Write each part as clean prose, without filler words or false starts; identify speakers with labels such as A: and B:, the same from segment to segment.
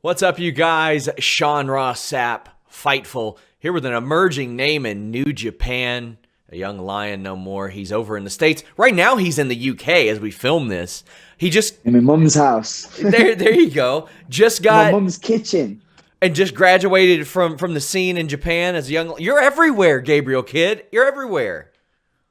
A: What's up, you guys? Sean Ross Sapp, Fightful, here with an emerging name in New Japan. A young lion no more. He's over in the States. Right now, he's in the UK as we film this. He just,
B: In my mum's house.
A: there you go. Just
B: My
A: got,
B: mum's kitchen.
A: and just graduated from the scene in Japan as a young, you're everywhere, Gabriel Kid. You're everywhere.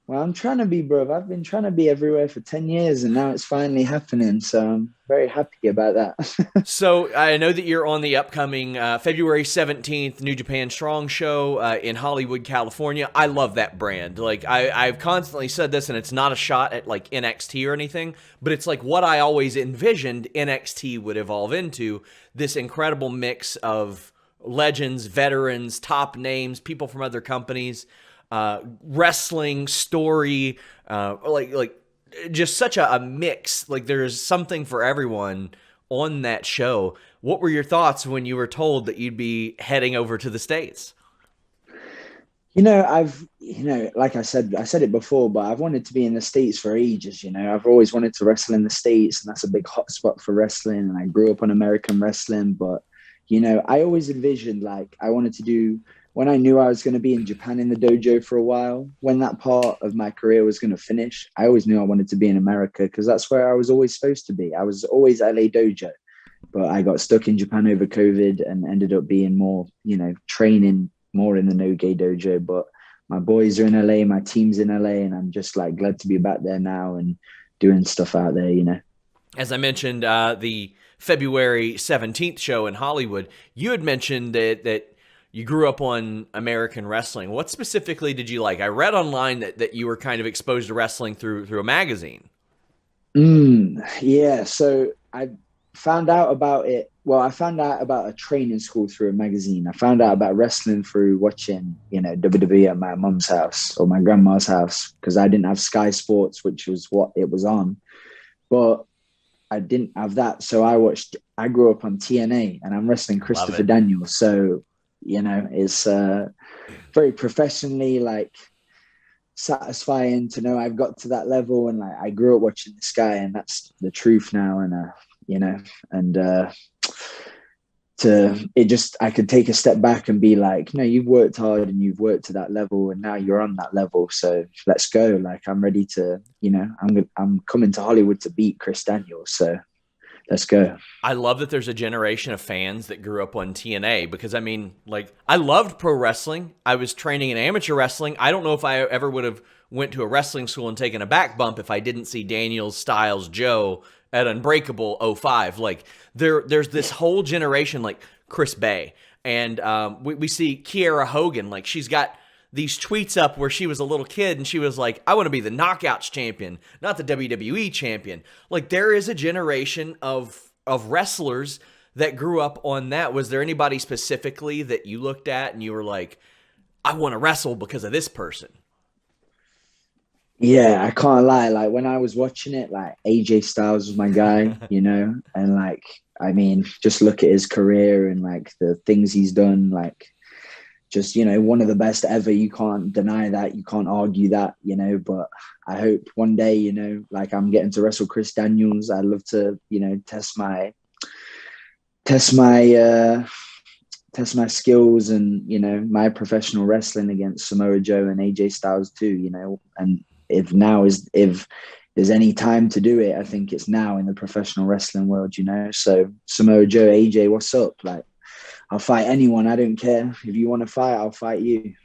B: Well, I'm trying to be, bro. I've been trying to be everywhere for 10 years and now it's finally happening. So I'm very happy about that.
A: So I know that you're on the upcoming February 17th New Japan Strong show in Hollywood, California. I love that brand. Like I've constantly said this, and it's not a shot at like NXT or anything, but it's like what I always envisioned NXT would evolve into, this incredible mix of legends, veterans, top names, people from other companies, wrestling, story, like just such a mix. Like there's something for everyone on that show. What were your thoughts when you were told that you'd be heading over to the States?
B: Like I said it before, but I've wanted to be in the States for ages. I've always wanted to wrestle in the States, and that's a big hotspot for wrestling. And I grew up on American wrestling, but, I always envisioned like I wanted to do when I knew I was going to be in Japan in the dojo for a while, when that part of my career was going to finish, I always knew I wanted to be in America because that's where I was always supposed to be. I was always LA dojo, but I got stuck in Japan over COVID and ended up being more, training more in the no-gay dojo. But my boys are in LA, my team's in LA, and I'm just like glad to be back there now and doing stuff out there.
A: As I mentioned, the February 17th show in Hollywood, you had mentioned that you grew up on American wrestling. What specifically did you like? I read online that you were kind of exposed to wrestling through a magazine.
B: Yeah, so I found out about it. Well, I found out about a training school through a magazine. I found out about wrestling through watching, WWE at my mum's house or my grandma's house because I didn't have Sky Sports, which was what it was on. But I didn't have that. So I grew up on TNA and I'm wrestling
A: Love
B: Christopher
A: it.
B: Daniels. So, it's very professionally like satisfying to know I've got to that level. And like I grew up watching this guy and that's the truth now. And, and I could take a step back and be like, you've worked hard and you've worked to that level and now you're on that level. So let's go. Like I'm ready to, I'm coming to Hollywood to beat Chris Daniels. So let's go.
A: I love that there's a generation of fans that grew up on TNA because, I mean, like, I loved pro wrestling. I was training in amateur wrestling. I don't know if I ever would have went to a wrestling school and taken a back bump if I didn't see Daniels, Styles, Joe at Unbreakable '05. Like, there's this whole generation, like Chris Bay. And we see Kiera Hogan. Like, she's got these tweets up where she was a little kid and she was like, I want to be the Knockouts champion, not the WWE champion. Like there is a generation of wrestlers that grew up on that. Was there anybody specifically that you looked at and you were like, I want to wrestle because of this person?
B: Yeah, I can't lie. Like when I was watching it, like AJ Styles was my guy, and like, I mean, just look at his career and like the things he's done, like just, one of the best ever. You can't deny that. You can't argue that, but I hope one day, like I'm getting to wrestle Chris Daniels. I'd love to, test my, uh, test my skills and, my professional wrestling against Samoa Joe and AJ Styles too, and if there's any time to do it, I think it's now in the professional wrestling world, so Samoa Joe, AJ, what's up? Like, I'll fight anyone. I don't care. If you want to fight, I'll fight you.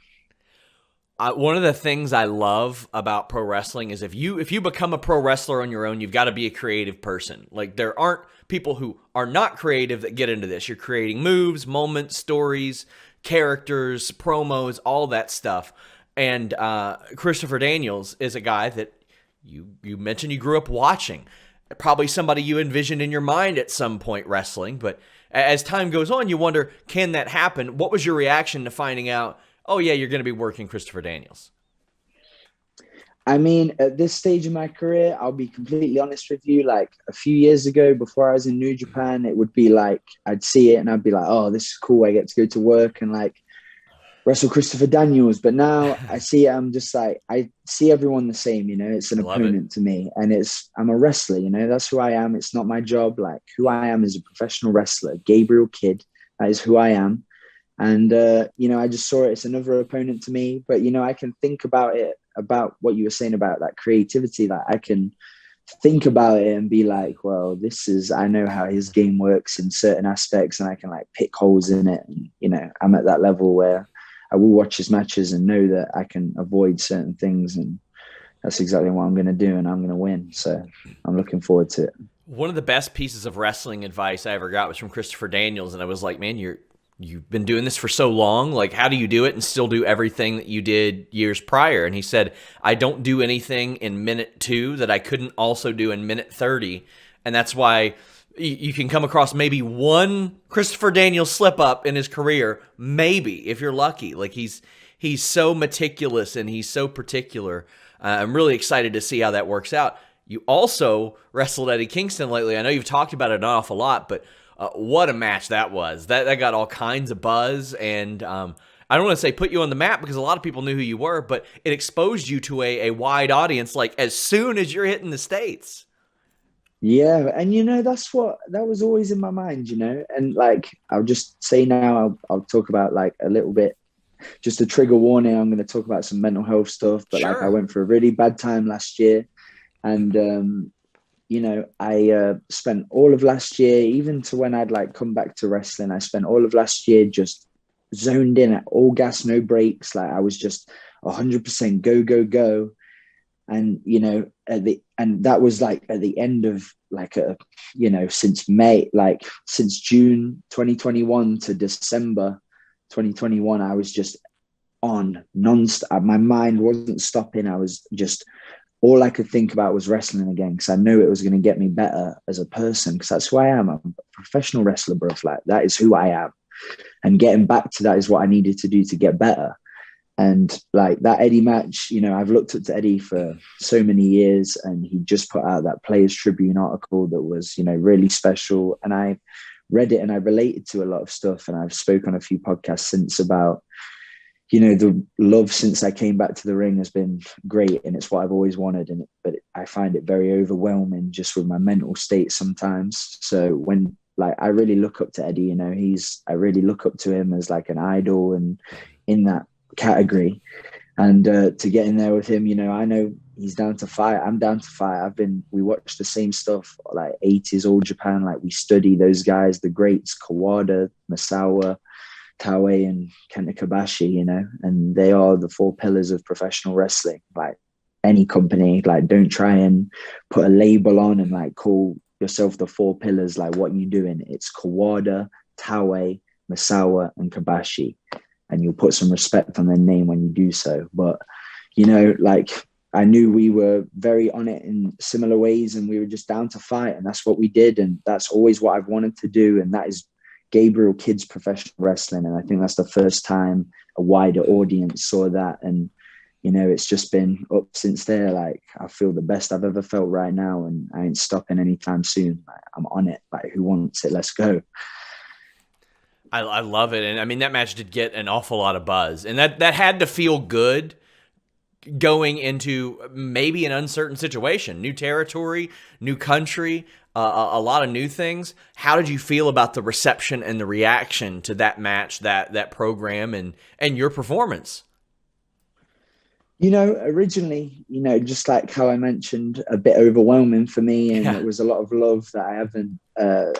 A: One of the things I love about pro wrestling is if you become a pro wrestler on your own, you've got to be a creative person. Like there aren't people who are not creative that get into this. You're creating moves, moments, stories, characters, promos, all that stuff. And Christopher Daniels is a guy that you mentioned you grew up watching. Probably somebody you envisioned in your mind at some point wrestling, but as time goes on, you wonder, can that happen? What was your reaction to finding out, oh yeah, you're going to be working Christopher Daniels?
B: I mean, at this stage of my career, I'll be completely honest with you. Like a few years ago, before I was in New Japan, it would be like I'd see it and I'd be like, "Oh, this is cool. I get to go to work and like wrestle Christopher Daniels, but now I see it, I'm just like, I see everyone the same, it's an
A: I love it.
B: opponent to me, and I'm a wrestler, that's who I am. It's not my job. Like, who I am is a professional wrestler, Gabriel Kidd. That is who I am. And I just saw it. It's another opponent to me, but I can think about it, about what you were saying about that creativity. Like, I can think about it and be like, well, I know how his game works in certain aspects, and I can like pick holes in it. And, I'm at that level where I will watch his matches and know that I can avoid certain things. And that's exactly what I'm going to do. And I'm going to win. So I'm looking forward to it.
A: One of the best pieces of wrestling advice I ever got was from Christopher Daniels, and I was like, man, you've been doing this for so long. Like, how do you do it and still do everything that you did years prior? And he said, I don't do anything in minute 2 that I couldn't also do in minute 30. And that's why you can come across maybe one Christopher Daniels slip up in his career, maybe, if you're lucky. Like, he's so meticulous and he's so particular. I'm really excited to see how that works out. You also wrestled Eddie Kingston lately. I know you've talked about it an awful lot, but what a match that was. That got all kinds of buzz, and I don't want to say put you on the map because a lot of people knew who you were, but it exposed you to a wide audience, like, as soon as you're hitting the States.
B: Yeah, and that was always in my mind, and like, I'll just say now, I'll talk about like a little bit, just a trigger warning. I'm going to talk about some mental health stuff, but like, I
A: Sure.
B: went through a really bad time last year, and I spent all of last year, even to when I'd like come back to wrestling, I spent all of last year just zoned in at all gas, no breaks. Like, I was just 100% go, go, go. And, and that was like at the end of like since since June 2021 to December 2021, I was just on non-stop. My mind wasn't stopping. I was just, all I could think about was wrestling again, because I knew it was going to get me better as a person, because that's who I am. I'm a professional wrestler, bro. Like, that is who I am. And getting back to that is what I needed to do to get better. And like that Eddie match, I've looked up to Eddie for so many years, and he just put out that Players Tribune article that was, really special. And I read it and I related to a lot of stuff. And I've spoken on a few podcasts since about, the love since I came back to the ring has been great, and it's what I've always wanted. But I find it very overwhelming just with my mental state sometimes. So when like, I really look up to Eddie, I really look up to him as like an idol, and in that category. And to get in there with him, I know he's down to fight. I'm down to fight. We watch the same stuff, like 80s All Japan. Like, we study those guys, the greats, Kawada, Misawa, Taue, and Kenta Kobashi, and they are the 4 pillars of professional wrestling. Like, any company, like, don't try and put a label on and like call yourself the 4 pillars. Like, what you doing? It's Kawada, Taue, Misawa, and Kobashi, and you'll put some respect on their name when you do so. But like, I knew we were very on it in similar ways, and we were just down to fight, and that's what we did, and that's always what I've wanted to do, and that is Gabriel Kidd's professional wrestling. And I think that's the first time a wider audience saw that. And, it's just been up since there. Like, I feel the best I've ever felt right now, and I ain't stopping anytime soon. Like, I'm on it. Like, who wants it? Let's go.
A: I love it. And I mean, that match did get an awful lot of buzz, and that had to feel good going into maybe an uncertain situation, new territory, new country, a lot of new things. How did you feel about the reception and the reaction to that match, that program, and your performance?
B: Originally, just like how I mentioned, a bit overwhelming for me, and
A: Yeah.
B: it was a lot of love that I haven't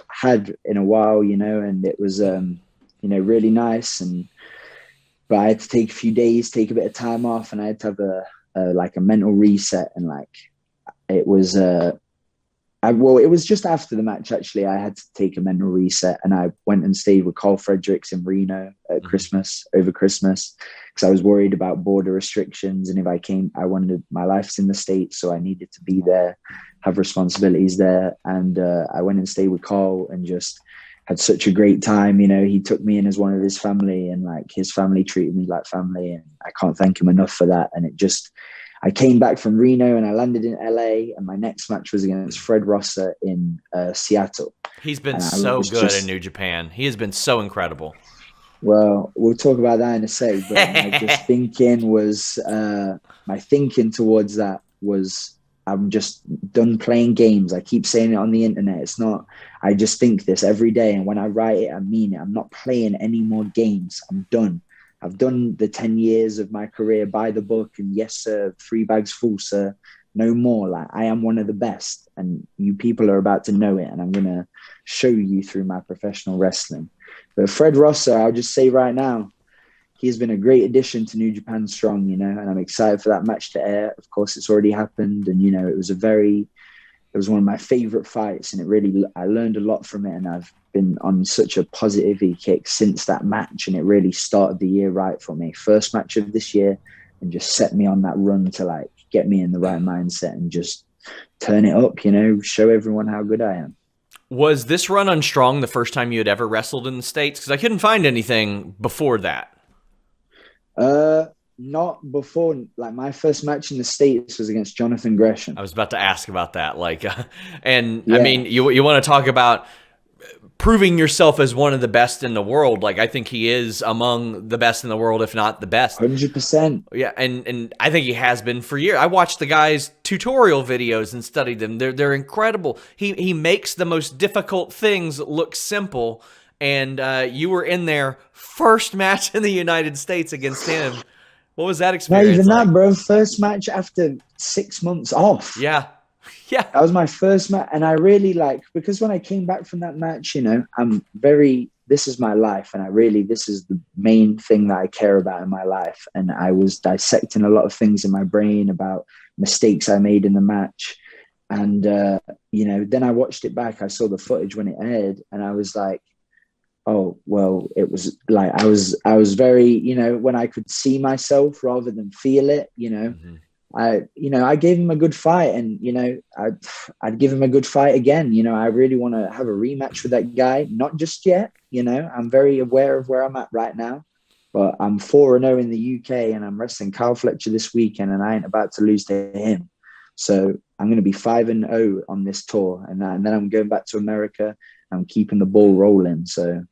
B: had in a while, and it was, really nice. But I had to take a few days, take a bit of time off, and I had to have like a mental reset. And like, it was it was just after the match, actually. I had to take a mental reset, and I went and stayed with Carl Fredericks in Reno at over Christmas, because I was worried about border restrictions. And if I came, I wanted, my life's in the States, so I needed to be there, have responsibilities there. And I went and stayed with Carl and just had such a great time. He took me in as one of his family, and like, his family treated me like family, and I can't thank him enough for that. And I came back from Reno and I landed in LA, and my next match was against Fred Rosser in Seattle.
A: He's been
B: And I
A: so
B: was
A: good in
B: just,
A: New Japan. He has been so incredible.
B: Well, we'll talk about that in a sec, but my thinking towards that was I'm just done playing games. I keep saying it on the internet. It's not, I just think this every day. And when I write it, I mean it. I'm not playing any more games. I'm done. I've done the 10 years of my career by the book, and yes, sir, 3 bags full, sir. No more. Like, I am one of the best, and you people are about to know it. And I'm going to show you through my professional wrestling. But Fred Rosser, I'll just say right now, he's been a great addition to New Japan Strong, you know, and I'm excited for that match to air. Of course, it's already happened. And, you know, it was one of my favorite fights, and I learned a lot from it. And I've been on such a positivity kick since that match. And it really started the year right for me. First match of this year, and just set me on that run to like get me in the right mindset and just turn it up, you know, show everyone how good I am.
A: Was this run on Strong the first time you had ever wrestled in the States? Because I couldn't find anything before that.
B: Not before. Like, my first match in the States was against Jonathan Gresham.
A: I was about to ask about that. Like, and
B: Yeah.
A: I mean, you want to talk about proving yourself as one of the best in the world. Like, I think he is among the best in the world, if not the best.
B: 100%.
A: Yeah, and I think he has been for years. I watched the guy's tutorial videos and studied them. They're incredible. He makes the most difficult things look simple. And you were in there first match in the United States against him. What was that
B: Not
A: experience
B: even
A: like?
B: that, bro. First match after 6 months off.
A: Yeah. Yeah.
B: That was my first match. And I really because when I came back from that match, you know, this is my life. And this is the main thing that I care about in my life. And I was dissecting a lot of things in my brain about mistakes I made in the match. And, you know, then I watched it back. I saw the footage when it aired, and I was like, oh, well, it was like, I was very, you know, when I could see myself rather than feel it, you know.
A: Mm-hmm.
B: I gave him a good fight, and, you know, I'd give him a good fight again. You know, I really want to have a rematch with that guy. Not just yet, you know, I'm very aware of where I'm at right now, but I'm 4-0 in the UK, and I'm wrestling Kyle Fletcher this weekend, and I ain't about to lose to him. So I'm going to be 5-0 on this tour. And then I'm going back to America. I'm keeping the ball rolling. So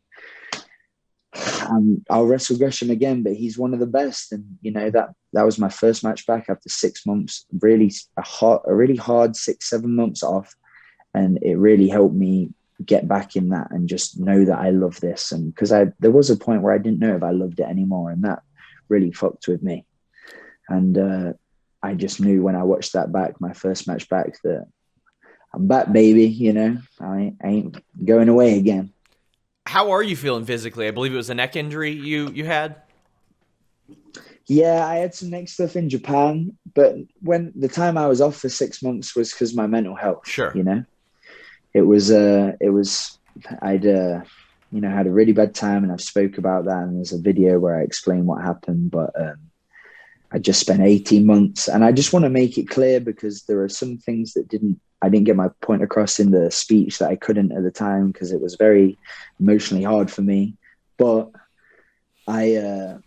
B: I'll wrestle Gresham again, but he's one of the best. And, you know, that was my first match back after 6 months, really a really hard 6-7 months off. And it really helped me get back in that and just know that I love this. And because there was a point where I didn't know if I loved it anymore, and that really fucked with me. And I just knew when I watched that back, my first match back, that I'm back, baby. You know, I ain't going away again.
A: How are you feeling physically? I believe it was a neck injury you had.
B: Yeah, I had some neck stuff in Japan, but when the time I was off for 6 months was because my mental health.
A: Sure.
B: You know, I'd you know, had a really bad time, and I've spoke about that, and there's a video where I explain what happened. But I just spent 18 months, and I just want to make it clear, because there are some things that I didn't get my point across in the speech that I couldn't at the time, because it was very emotionally hard for me. But I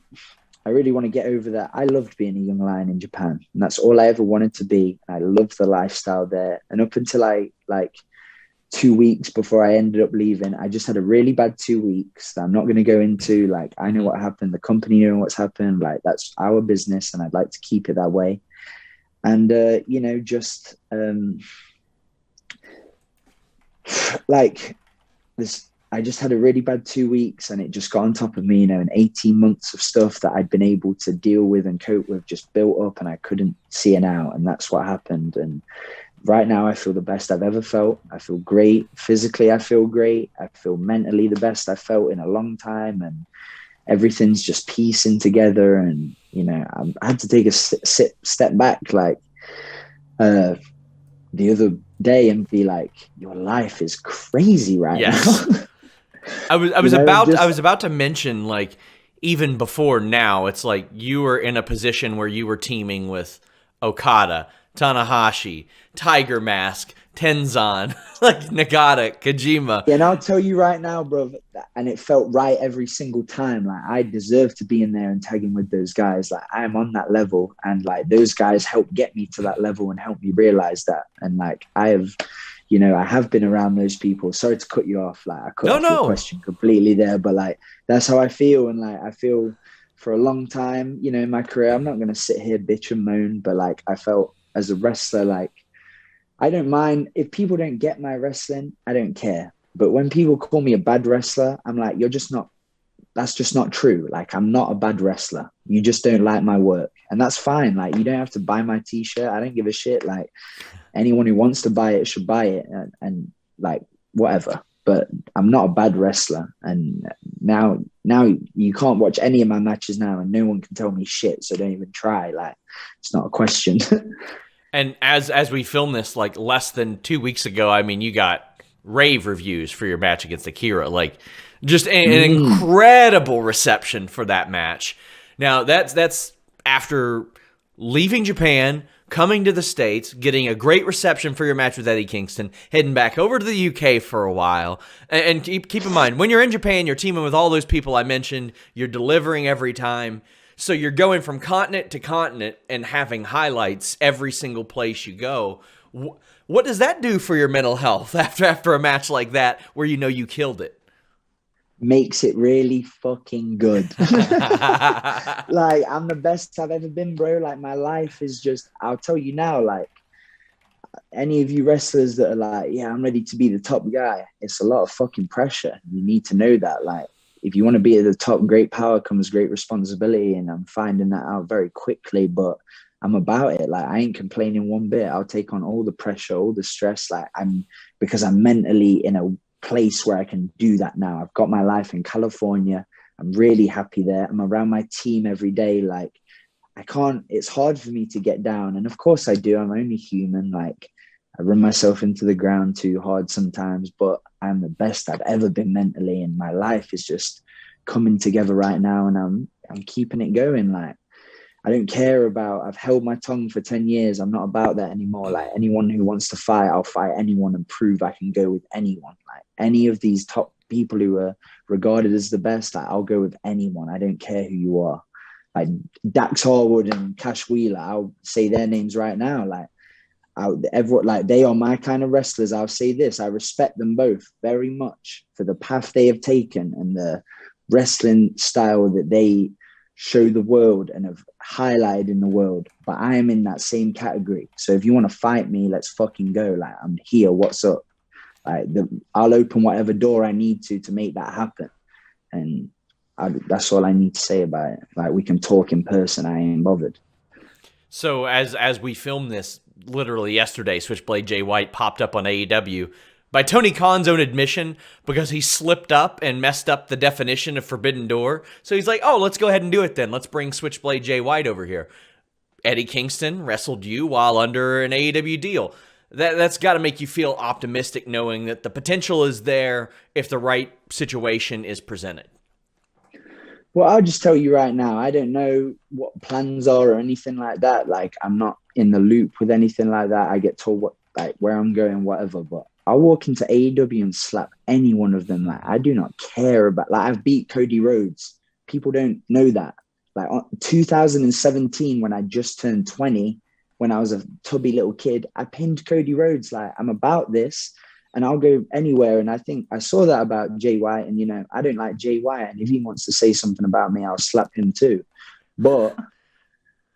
B: really want to get over that. I loved being a young lion in Japan, and that's all I ever wanted to be. I loved the lifestyle there. And up until like 2 weeks before I ended up leaving, I just had a really bad 2 weeks that I'm not going to go into. Like, I know what happened. The company knew what's happened. Like, that's our business, and I'd like to keep it that way. And, you know, just like this, I just had a really bad 2 weeks, and it just got on top of me, you know, and 18 months of stuff that I'd been able to deal with and cope with just built up, and I couldn't see it out. And that's what happened. And right now I feel the best I've ever felt. I feel great. Physically, I feel great. I feel mentally the best I've felt in a long time, and everything's just piecing together. And, you know, I had to take a step back, like, the other day, and be like, your life is crazy right
A: Yes.
B: now.
A: I was about to mention, like, even before now, it's like you were in a position where you were teaming with Okada, Tanahashi, Tiger Mask, Tenzan, like Nagata, Kojima.
B: Yeah, and I'll tell you right now, bro, and it felt right every single time. Like, I deserve to be in there and tagging with those guys. Like, I'm on that level, and like those guys helped get me to that level and helped me realize that. And like, I have, you know, I have been around those people. Sorry to cut you off. Like I cut
A: No,
B: off your
A: no.
B: question completely there, but like that's how I feel. And like I feel for a long time, you know, in my career, I'm not gonna sit here bitch and moan, but like I felt as a wrestler, like I don't mind if people don't get my wrestling, I don't care. But when people call me a bad wrestler, I'm like, you're just not, that's just not true. Like, I'm not a bad wrestler. You just don't like my work. And that's fine. Like, you don't have to buy my t-shirt. I don't give a shit. Like, anyone who wants to buy it should buy it and like, whatever. But I'm not a bad wrestler. And now you can't watch any of my matches now and no one can tell me shit. So don't even try. Like, it's not a question.
A: And as we film this, like less than 2 weeks ago, I mean, you got rave reviews for your match against Akira. Like, just an incredible reception for that match. Now, that's after leaving Japan, coming to the States, getting a great reception for your match with Eddie Kingston, heading back over to the UK for a while. And keep in mind, when you're in Japan, you're teaming with all those people I mentioned. You're delivering every time. So you're going from continent to continent and having highlights every single place you go. What does that do for your mental health after a match like that where you know you killed it?
B: Makes it really fucking good. Like, I'm the best I've ever been, bro. Like, my life is just, I'll tell you now, like, any of you wrestlers that are like, yeah, I'm ready to be the top guy, it's a lot of fucking pressure. You need to know that. Like, if you want to be at the top, great power comes great responsibility. And I'm finding that out very quickly, but I'm about it. Like, I ain't complaining one bit. I'll take on all the pressure, all the stress. Like, because I'm mentally in a place where I can do that now. I've got my life in California. I'm really happy there. I'm around my team every day. Like, it's hard for me to get down. And of course I do. I'm only human. Like, I run myself into the ground too hard sometimes, but I'm the best I've ever been mentally. And my life is just coming together right now. And I'm keeping it going. Like, I don't care about, I've held my tongue for 10 years. I'm not about that anymore. Like, anyone who wants to fight, I'll fight anyone and prove I can go with anyone. Like, any of these top people who are regarded as the best, like, I'll go with anyone. I don't care who you are. Like Dax Harwood and Cash Wheeler, I'll say their names right now. Like, everyone, like, they are my kind of wrestlers. I'll say this: I respect them both very much for the path they have taken and the wrestling style that they show the world and have highlighted in the world. But I am in that same category. So if you want to fight me, let's fucking go. Like, I'm here. What's up? Like, I'll open whatever door I need to make that happen. And that's all I need to say about it. Like, we can talk in person. I ain't bothered.
A: So as we filmed this, literally yesterday, Switchblade Jay White popped up on AEW by Tony Khan's own admission because he slipped up and messed up the definition of Forbidden Door. So he's like, oh, let's go ahead and do it then. Let's bring Switchblade Jay White over here. Eddie Kingston wrestled you while under an AEW deal. That's got to make you feel optimistic knowing that the potential is there if the right situation is presented.
B: Well, I'll just tell you right now, I don't know what plans are or anything like that. Like, I'm not in the loop with anything like that. I get told where I'm going, whatever. But I'll walk into AEW and slap any one of them. Like, I do not care about. Like, I've beat Cody Rhodes. People don't know that. Like, 2017, when I just turned 20, when I was a tubby little kid, I pinned Cody Rhodes. Like, I'm about this. And I'll go anywhere. And I think I saw that about Jay White. And, you know, I don't like Jay White. And if he wants to say something about me, I'll slap him too. But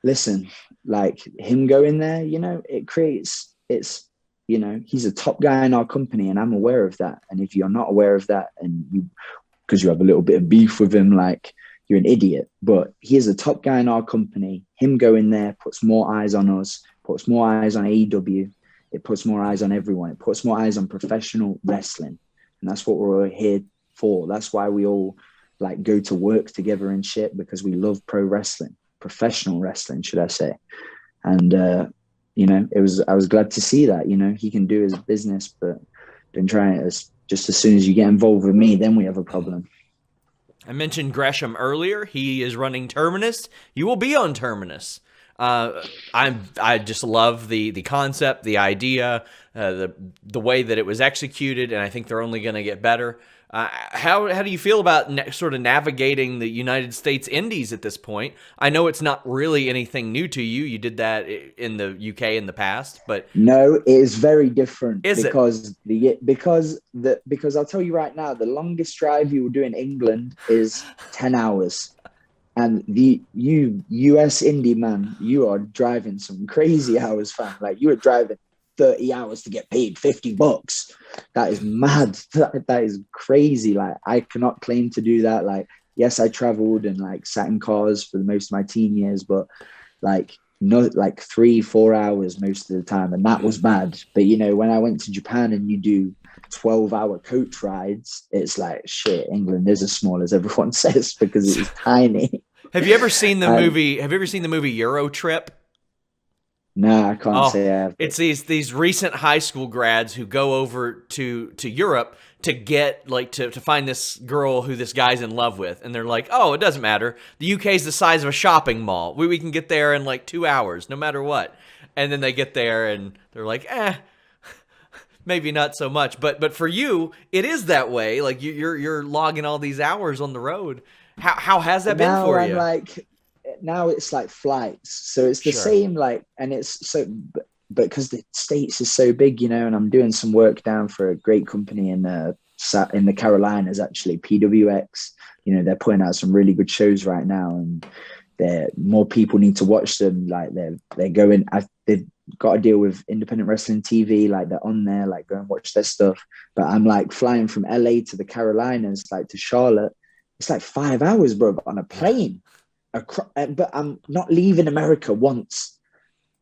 B: listen, like, him going there, you know, you know, he's a top guy in our company and I'm aware of that. And if you're not aware of that and because you have a little bit of beef with him, like, you're an idiot. But he is a top guy in our company. Him going there puts more eyes on us, puts more eyes on AEW. It puts more eyes on everyone. It puts more eyes on professional wrestling. And that's what we're here for. That's why we all, like, go to work together and shit, because we love pro wrestling, professional wrestling, should I say. And, you know, I was glad to see that, you know, he can do his business, but don't try it just as soon as you get involved with me, then we have a problem.
A: I mentioned Gresham earlier. He is running Terminus. You will be on Terminus. I just love the concept, the idea, the way that it was executed, and I think they're only going to get better. How do you feel about sort of navigating the United States Indies at this point? I know it's not really anything new to you. You did that in the UK in the past, but
B: No, it is very different
A: is it?
B: because I'll tell you right now, the longest drive you will do in England is 10 hours. And you US indie man, you are driving some crazy hours, fam. Like you are driving 30 hours to get paid $50. That is mad. That is crazy. Like I cannot claim to do that. Like, yes, I traveled and like sat in cars for the most of my teen years, but like no, like 3-4 hours most of the time, and that was bad. But when I went to Japan and you do 12-hour coach rides, it's like shit. England is as small as everyone says because it is tiny.
A: Have you ever seen the
B: Um,
A: movie? Have you ever seen the movie Euro Trip?
B: no, I can't
A: Oh,
B: say I have.
A: it's these recent high school grads who go over to Europe to get to find this girl who this guy's in love with, and they're like, oh, it doesn't matter. The UK's the size of a shopping mall. We can get there in like 2 hours, no matter what. And then they get there and they're like, maybe not so much. But for you, it is that way. Like you're logging all these hours on the road. How has that been
B: Now
A: for
B: I'm
A: you?
B: like, now it's like flights, so it's the
A: Sure.
B: same. Like, and it's so, but because the States is so big, and I'm doing some work down for a great company in the Carolinas, actually, PWX. They're putting out some really good shows right now, and more people need to watch them. Like they're going. They've got to deal with independent wrestling TV. Like they're on there. Like go and watch their stuff. But I'm like flying from LA to the Carolinas, like to Charlotte. It's like 5 hours, bro, on a
A: Yeah.
B: plane. But I'm not leaving America once.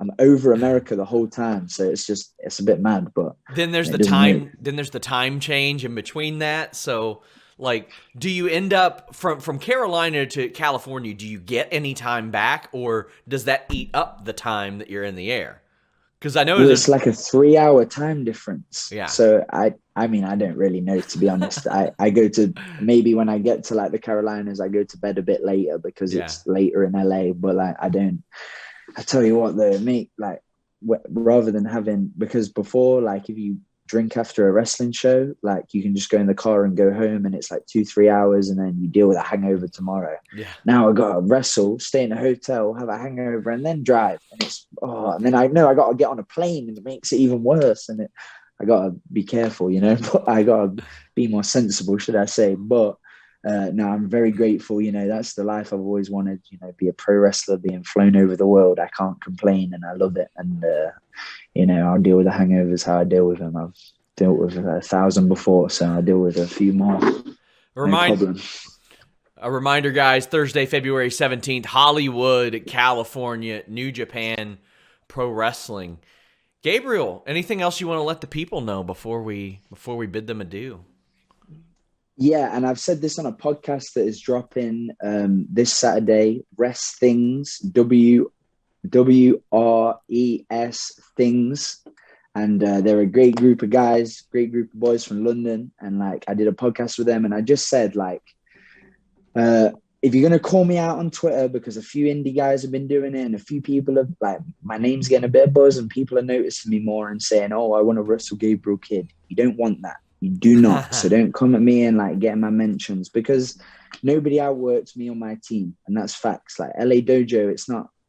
B: I'm over America the whole time. So it's a bit mad, but
A: Then there's
B: it
A: the
B: doesn't make.
A: time. Then there's the time change in between that. So, like, do you end up from Carolina to California? Do you get any time back, or does that eat up the time that you're in the air? Because I know
B: Well,
A: there's
B: it's like a 3 hour time difference.
A: yeah,
B: So I mean, I don't really know, to be honest. I go to, maybe when I get to like the Carolinas, I go to bed a bit later because
A: yeah,
B: it's later in LA. But like, I don't. I tell you what, though, mate, like rather than having, because before, like if you drink after a wrestling show, like you can just go in the car and go home, and it's like 2-3 hours, and then you deal with a hangover tomorrow.
A: yeah.
B: Now I got to wrestle, stay in a hotel, have a hangover, and then drive, and and then I know I got to get on a plane, and it makes it even worse. And I got to be careful, but I got to be more sensible, should I say? But no, I'm very grateful. That's the life I've always wanted. Be a pro wrestler, being flown over the world. I can't complain, and I love it. And I'll deal with the hangovers how I deal with them. I've dealt with 1,000 before, so I'll deal with a few more. No
A: Remind
B: problem.
A: a reminder, guys. Thursday, February 17th, Hollywood, California, New Japan Pro Wrestling. Gabriel, anything else you want to let the people know before we bid them adieu?
B: Yeah, and I've said this on a podcast that is dropping this Saturday. Rest Things, WRES Things, and they're a great group of guys, great group of boys from London. And like, I did a podcast with them, and I just said like, if you're gonna call me out on Twitter, because a few indie guys have been doing it, and a few people have like, my name's getting a bit of buzz, and people are noticing me more and saying, "Oh, I want to wrestle Gabriel Kidd." You don't want that. You do not. So don't come at me and like get my mentions, because nobody outworks me on my team, and that's facts. Like LA Dojo,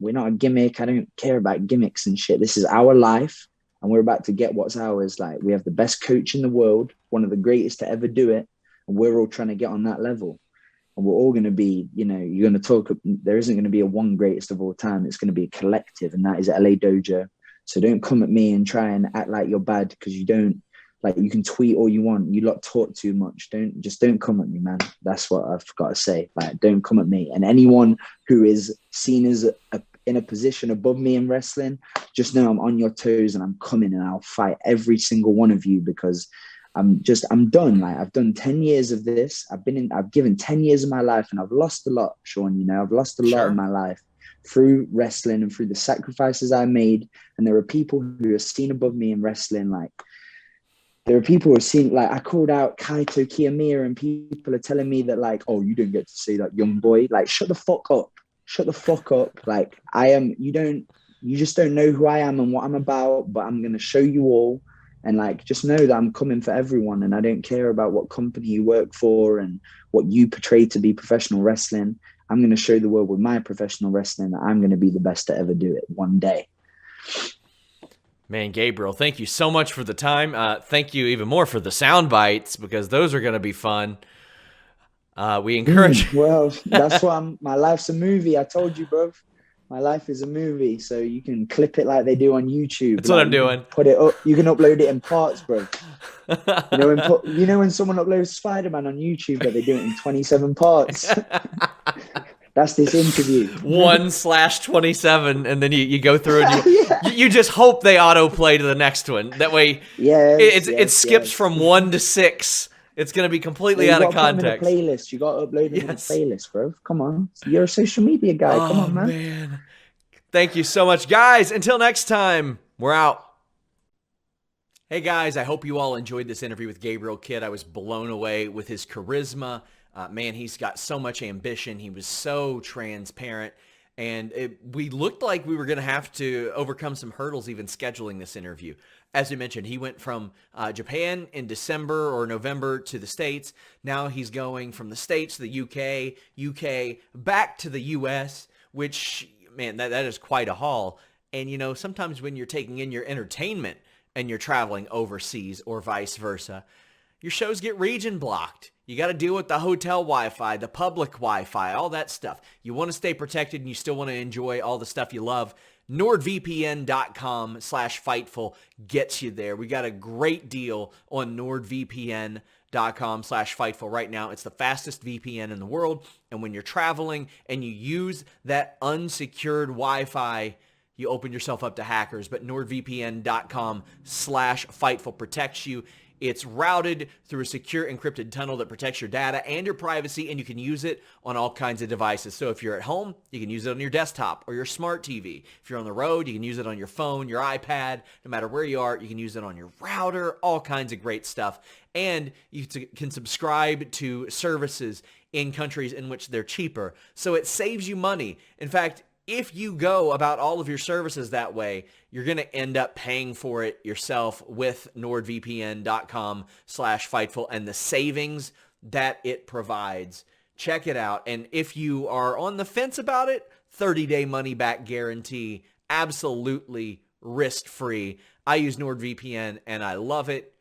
B: we're not a gimmick. I don't care about gimmicks and shit. This is our life, and we're about to get what's ours. Like we have the best coach in the world, one of the greatest to ever do it, and we're all trying to get on that level. And we're all going to be, you're going to talk. There isn't going to be a one greatest of all time. It's going to be a collective, and that is LA Dojo. So don't come at me and try and act like you're bad, because you don't. Like, you can tweet all you want. You lot talk too much. Don't come at me, man. That's what I've got to say. Like, don't come at me. And anyone who is seen as in a position above me in wrestling, just know I'm on your toes, and I'm coming, and I'll fight every single one of you, because I'm done. Like, I've done 10 years of this. I've given 10 years of my life, and I've lost a lot, Sean. I've lost a lot in
A: Sure.
B: my life through wrestling and through the sacrifices I made. And there are people who are seen above me in wrestling. Like, there are people who have seen, like, I called out Kaito Kiyomiya, and people are telling me that, like, oh, you didn't get to see that young boy. Like, shut the fuck up. Shut the fuck up. Like, you just don't know who I am and what I'm about, but I'm going to show you all. And like, just know that I'm coming for everyone, and I don't care about what company you work for and what you portray to be professional wrestling. I'm going to show the world with my professional wrestling that I'm going to be the best to ever do it one day.
A: Man, Gabriel, thank you so much for the time. Thank you even more for the sound bites, because those are going to be fun. We encourage.
B: Well, that's why my life's a movie. I told you, bro. My life is a movie, so you can clip it like they do on YouTube.
A: That's what I'm doing.
B: Put it up. You can upload it in parts, bro. You know when someone uploads Spider-Man on YouTube, but they do it in 27 parts. That's this interview.
A: 1/27, and then you go through and you just hope they autoplay to the next one. That way, it skips from 1 to 6. It's going to be completely out of context.
B: Put them in a playlist. You got to upload it in a playlist, bro. Come on, you're a social media guy. Come on, man.
A: Thank you so much, guys. Until next time, we're out. Hey guys, I hope you all enjoyed this interview with Gabriel Kidd. I was blown away with his charisma. Man, he's got so much ambition. He was so transparent. And we looked like we were going to have to overcome some hurdles even scheduling this interview. As you mentioned, he went from Japan in December or November to the States. Now he's going from the States to the UK, back to the US, which, man, that is quite a haul. And, you know, sometimes when you're taking in your entertainment and you're traveling overseas or vice versa, your shows get region blocked. You got to deal with the hotel Wi-Fi, the public Wi-Fi, all that stuff. You want to stay protected and you still want to enjoy all the stuff you love. NordVPN.com/Fightful gets you there. We got a great deal on NordVPN.com/Fightful right now. It's the fastest VPN in the world. And when you're traveling and you use that unsecured Wi-Fi, you open yourself up to hackers. But NordVPN.com/Fightful protects you. It's routed through a secure encrypted tunnel that protects your data and your privacy, and you can use it on all kinds of devices. So if you're at home, you can use it on your desktop or your smart TV. If you're on the road, you can use it on your phone, your iPad. No matter where you are, you can use it on your router, all kinds of great stuff. And you can subscribe to services in countries in which they're cheaper. So it saves you money. In fact, if you go about all of your services that way, you're going to end up paying for it yourself with NordVPN.com/Fightful and the savings that it provides. Check it out. And if you are on the fence about it, 30-day money-back guarantee, absolutely risk-free. I use NordVPN and I love it.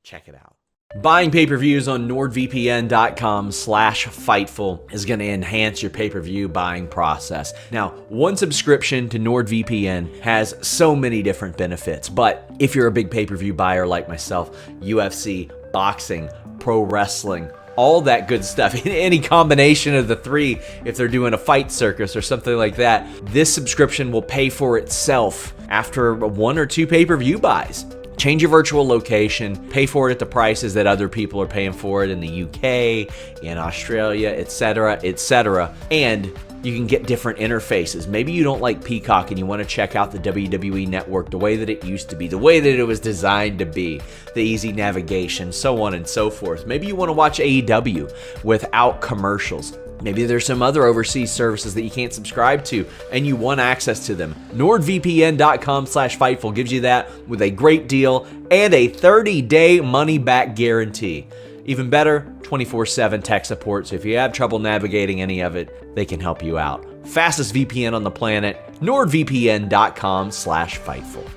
A: Check it out. Buying pay-per-views on NordVPN.com/Fightful is going to enhance your pay-per-view buying process. Now, one subscription to NordVPN has so many different benefits, but if you're a big pay-per-view buyer like myself, UFC, boxing, pro wrestling, all that good stuff, any combination of the three, if they're doing a fight circus or something like that, this subscription will pay for itself after 1 or 2 pay-per-view buys. Change your virtual location, pay for it at the prices that other people are paying for it in the UK, in Australia, etc., etc. And you can get different interfaces. Maybe you don't like Peacock and you want to check out the WWE Network the way that it used to be, the way that it was designed to be, the easy navigation, so on and so forth. Maybe you want to watch AEW without commercials. Maybe there's some other overseas services that you can't subscribe to and you want access to them. NordVPN.com/Fightful gives you that with a great deal and a 30-day money-back guarantee. Even better, 24/7 tech support, so if you have trouble navigating any of it, they can help you out. Fastest VPN on the planet, NordVPN.com/Fightful.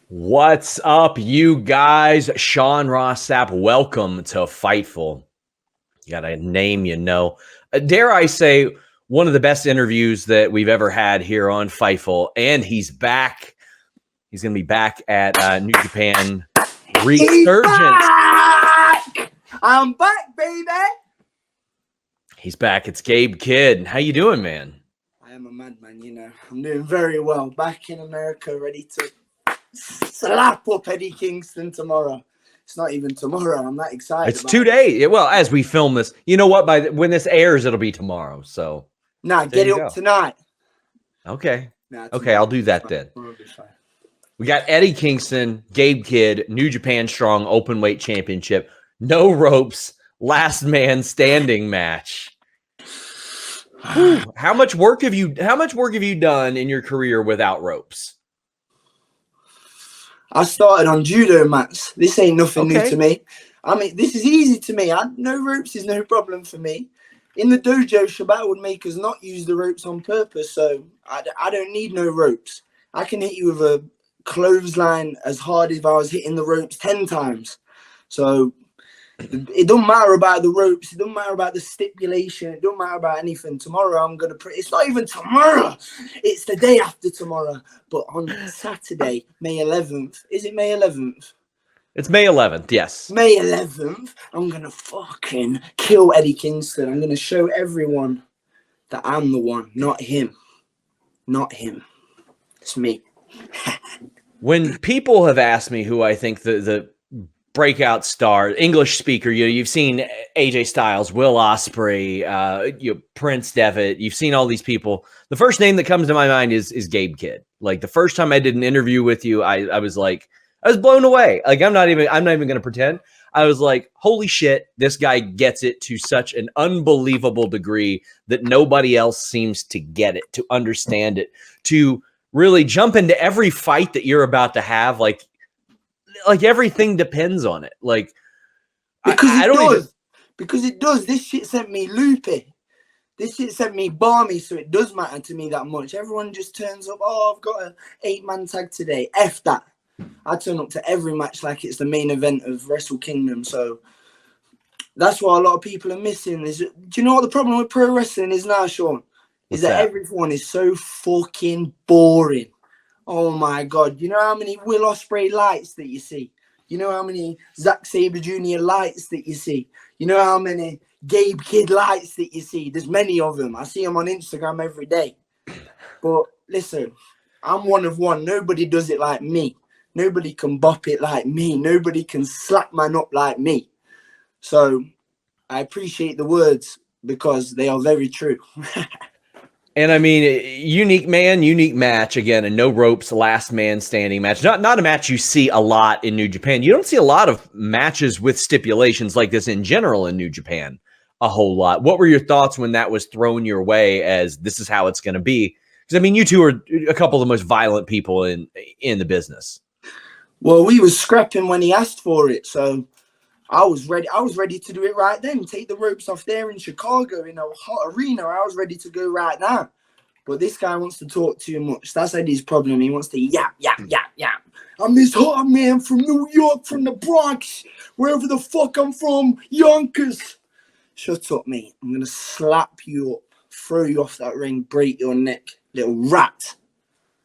A: What's up, you guys? Sean Ross Sapp, welcome to Fightful. You got a name, you know. Dare I say, one of the best interviews that we've ever had here on Fightful, and he's back. He's going to be back at New Japan Resurgence.
C: I'm back, baby.
A: He's back. It's Gabe Kidd. How you doing, man?
C: I am a madman, you know. I'm doing very well. Back in America, ready to slap up Eddie Kingston tomorrow. It's not even tomorrow. I'm that excited.
A: It's 2 days. Well, as we film this, you know what? When this airs, it'll be tomorrow. So,
C: get it up tonight.
A: Okay. Okay, I'll do that then. We got Eddie Kingston, Gabe Kidd, New Japan Strong Openweight Championship, no ropes, last man standing match. Whew. How much work have you done in your career without ropes?
C: I started on judo mats. This ain't nothing new
A: Okay.
C: to me. I mean, this is easy to me. No ropes is no problem for me. In the dojo, Shabbat would make us not use the ropes on purpose, so I don't need no ropes. I can hit you with a clothesline as hard as if I was hitting the ropes 10 times. So it don't matter about the ropes. It don't matter about the stipulation. It don't matter about anything. Tomorrow I'm going to it's not even tomorrow. It's the day after tomorrow. But on Saturday, May 11th, is it May 11th?
A: It's May 11th, yes.
C: May 11th, I'm going to fucking kill Eddie Kingston. I'm going to show everyone that I'm the one, not him. Not him. It's me.
A: When people have asked me who I think the breakout star, English speaker, you've seen AJ Styles, Will Ospreay, Prince Devitt, you've seen all these people. The first name that comes to my mind is Gabe Kidd. Like the first time I did an interview with you, I was like, I was blown away. Like I'm not even going to pretend. I was like, holy shit, this guy gets it to such an unbelievable degree that nobody else seems to get it, to understand it, to really jump into every fight that you're about to have. Like everything depends on it. Like
C: Because
A: I don't even.
C: Because it does. This shit sent me loopy. This shit sent me balmy, so it does matter to me that much. Everyone just turns up. Oh, I've got an 8-man tag today. F that. I turn up to every match like it's the main event of Wrestle Kingdom. So that's what a lot of people are missing. Do you know what the problem with pro wrestling is now, Sean? Is that everyone is so fucking boring. Oh my God. You know how many Will Ospreay lights that you see? You know how many Zack Sabre Jr. lights that you see? You know how many Gabe Kidd lights that you see? There's many of them. I see them on Instagram every day. But listen, I'm one of one. Nobody does it like me. Nobody can bop it like me. Nobody can slap man up like me. So I appreciate the words because they are very true.
A: And I mean, unique man, unique match. Again, a no ropes, last man standing match. Not a match you see a lot in New Japan. You don't see a lot of matches with stipulations like this in general in New Japan a whole lot. What were your thoughts when that was thrown your way as this is how it's going to be? Because I mean, you two are a couple of the most violent people in the business.
C: Well, we was scrapping when he asked for it, so I was ready. I was ready to do it right then. Take the ropes off there in Chicago in a hot arena. I was ready to go right now. But this guy wants to talk too much. That's Eddie's problem. He wants to yap. I'm this hot man from New York, from the Bronx, wherever the fuck I'm from, Yonkers. Shut up, mate. I'm going to slap you up, throw you off that ring, break your neck, little rat.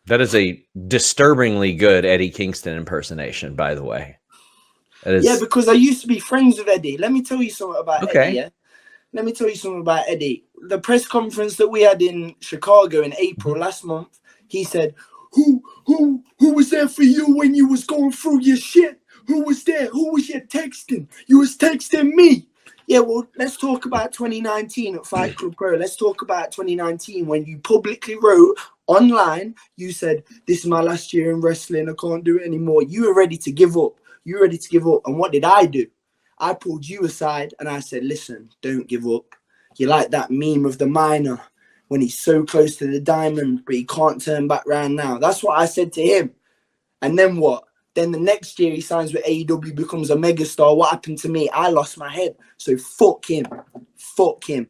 A: That is a disturbingly good Eddie Kingston impersonation, by the way.
C: Yeah, because I used to be friends with Eddie. Let me tell you something about Eddie, yeah? Let me tell you something about Eddie. The press conference that we had in Chicago in April last month, he said, who was there for you when you was going through your shit? Who was there? Who was you texting? You was texting me. Yeah, well, let's talk about 2019 at Fight Club Pro. Let's talk about 2019 when you publicly wrote online, you said, this is my last year in wrestling. I can't do it anymore. You were ready to give up. You were ready to give up. And what did I do? I pulled you aside and I said, listen, don't give up. You like that meme of the miner when he's so close to the diamond, but he can't turn back round now. That's what I said to him. And then what? Then the next year he signs with AEW, becomes a megastar. What happened to me? I lost my head. So fuck him. Fuck him.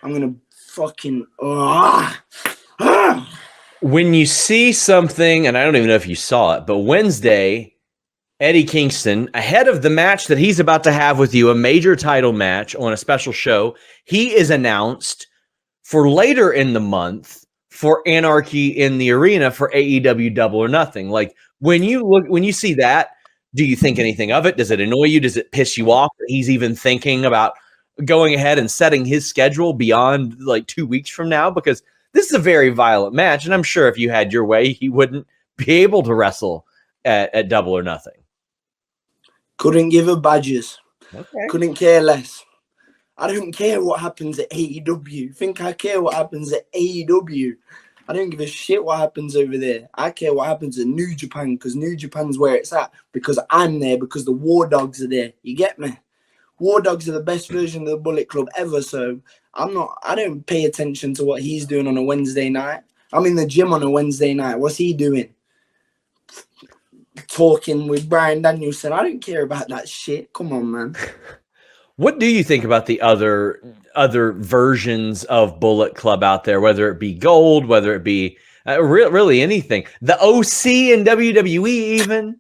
C: I'm going to fucking...
A: When you see something, and I don't even know if you saw it, but Wednesday, Eddie Kingston, ahead of the match that he's about to have with you, a major title match on a special show, he is announced for later in the month for Anarchy in the Arena for AEW Double or Nothing. Like when you see that, do you think anything of it? Does it annoy you? Does it piss you off that he's even thinking about going ahead and setting his schedule beyond like 2 weeks from now? Because this is a very violent match, and I'm sure if you had your way, he wouldn't be able to wrestle at Double or Nothing.
C: Couldn't give her badges.
A: Okay.
C: Couldn't care less. I don't care what happens at AEW. Think I care what happens at AEW? I don't give a shit what happens over there. I care what happens in New Japan, because New Japan's where it's at, because I'm there, because the War Dogs are there. You get me? War Dogs are the best version of the Bullet Club ever, so I don't pay attention to what he's doing on a Wednesday night. I'm in the gym on a Wednesday night. What's he doing? Talking with Brian Danielson. I don't care about that shit. Come on, man.
A: What do you think about the other versions of Bullet Club out there, whether it be Gold, whether it be really anything? The OC and WWE even?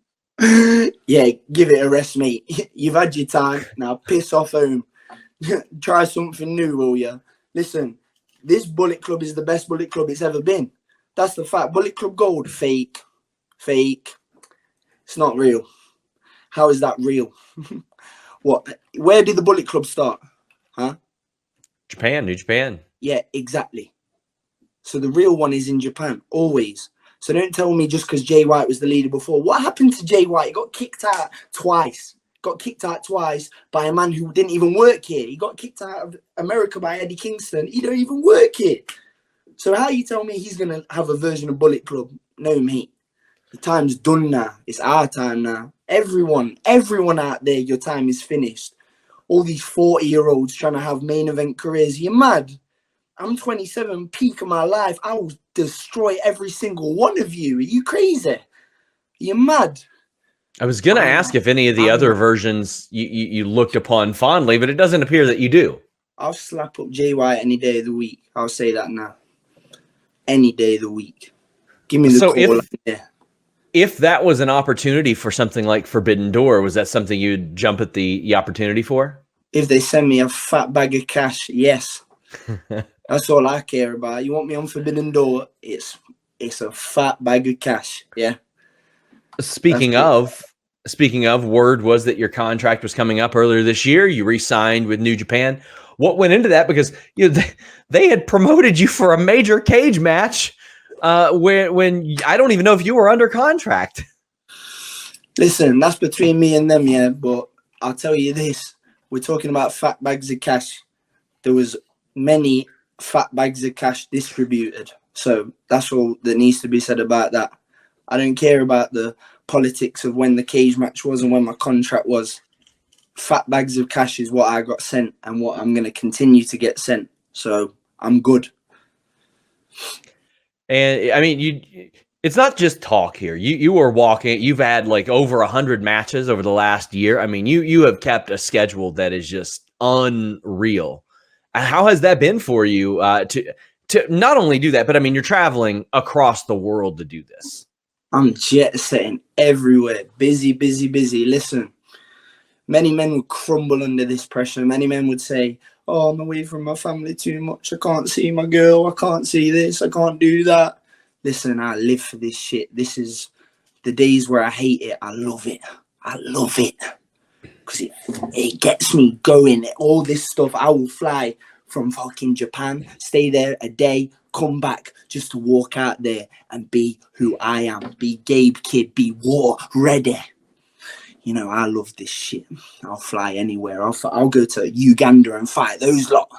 C: Yeah, give it a rest, mate. You've had your time. Now piss off home. Try something new, will you? Listen, this Bullet Club is the best Bullet Club it's ever been. That's the fact. Bullet Club Gold, fake. It's not real. How is that real? What? Where did the Bullet Club start? Huh?
A: Japan, New Japan.
C: Yeah, exactly. So the real one is in Japan, always. So don't tell me just because Jay White was the leader before. What happened to Jay White? He got kicked out twice. Got kicked out twice by a man who didn't even work here. He got kicked out of America by Eddie Kingston. He don't even work here. So how you tell me he's going to have a version of Bullet Club? No, mate. The time's done now. It's our time now. Everyone out there, your time is finished. All these 40-year-olds trying to have main event careers. You're mad. I'm 27, peak of my life. I will destroy every single one of you. Are you crazy? You're mad.
A: I was going to ask if any of the other versions you looked upon fondly, but it doesn't appear that you do.
C: I'll slap up Jay White any day of the week. I'll say that now. Any day of the week. Give me the call.
A: If that was an opportunity for something like Forbidden Door, was that something you'd jump at the opportunity for?
C: If they send me a fat bag of cash, yes. That's all I care about. You want me on Forbidden Door? It's a fat bag of cash. Yeah.
A: Speaking of, word was that your contract was coming up earlier this year. You re-signed with New Japan. What went into that? Because they had promoted you for a major cage match when I don't even know if you were under contract.
C: Listen, that's between me and them, yeah. But I'll tell you this: we're talking about fat bags of cash. There was many fat bags of cash distributed, so that's all that needs to be said about that. I don't care about the politics of when the cage match was and when my contract was. Fat bags of cash is what I got sent and what I'm going to continue to get sent. So I'm good.
A: And I mean, it's not just talk here. You were walking. You've had like over 100 matches over the last year. I mean, you have kept a schedule that is just unreal. How has that been for you to not only do that, but I mean, you're traveling across the world to do this.
C: I'm jet setting everywhere. Busy. Listen, many men would crumble under this pressure. Many men would say, oh, I'm away from my family too much. I can't see my girl. I can't see this. I can't do that. Listen, I live for this shit. This is the days where I hate it. I love it. Because it gets me going. All this stuff, I will fly from fucking Japan, stay there a day, come back just to walk out there and be who I am. Be Gabe Kid, be war ready. You know, I love this shit. I'll fly anywhere. I'll go to Uganda and fight those lot.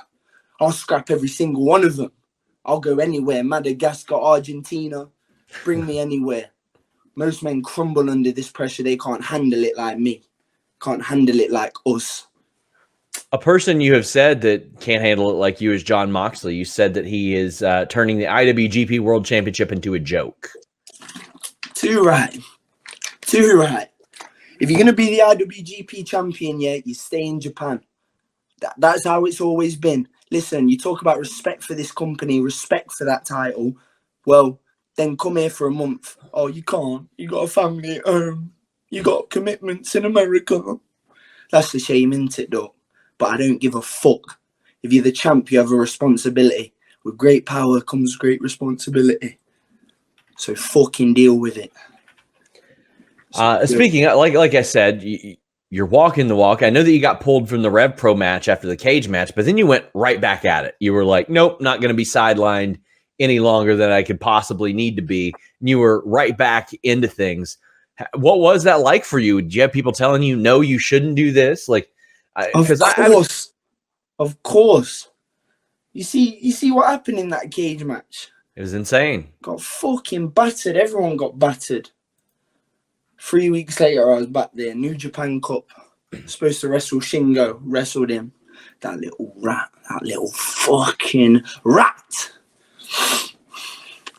C: I'll scrap every single one of them. I'll go anywhere. Madagascar, Argentina. Bring me anywhere. Most men crumble under this pressure. They can't handle it like me. Can't handle it like us.
A: A person you have said that can't handle it like you is John Moxley. You said that he is turning the IWGP World Championship into a joke.
C: Too right. If you're going to be the IWGP champion, yeah, you stay in Japan. That's how it's always been. Listen, you talk about respect for this company, respect for that title. Well, then come here for a month. Oh, you can't. You got a family at home. You got commitments in America. That's a shame, isn't it, though? But I don't give a fuck. If you're the champ, you have a responsibility. With great power comes great responsibility. So fucking deal with it.
A: Speaking of, like I said, you're walking the walk. I know that you got pulled from the Rev Pro match after the cage match, but then you went right back at it. You were like, nope, not going to be sidelined any longer than I could possibly need to be. And you were right back into things. What was that like for you? Did you have people telling you, no, you shouldn't do this? Like,
C: of course. You see what happened in that cage match?
A: It was insane.
C: Got fucking battered. Everyone got battered. 3 weeks later, I was back there. New Japan Cup. Supposed to wrestle Shingo. Wrestled him. That little rat. That little fucking rat.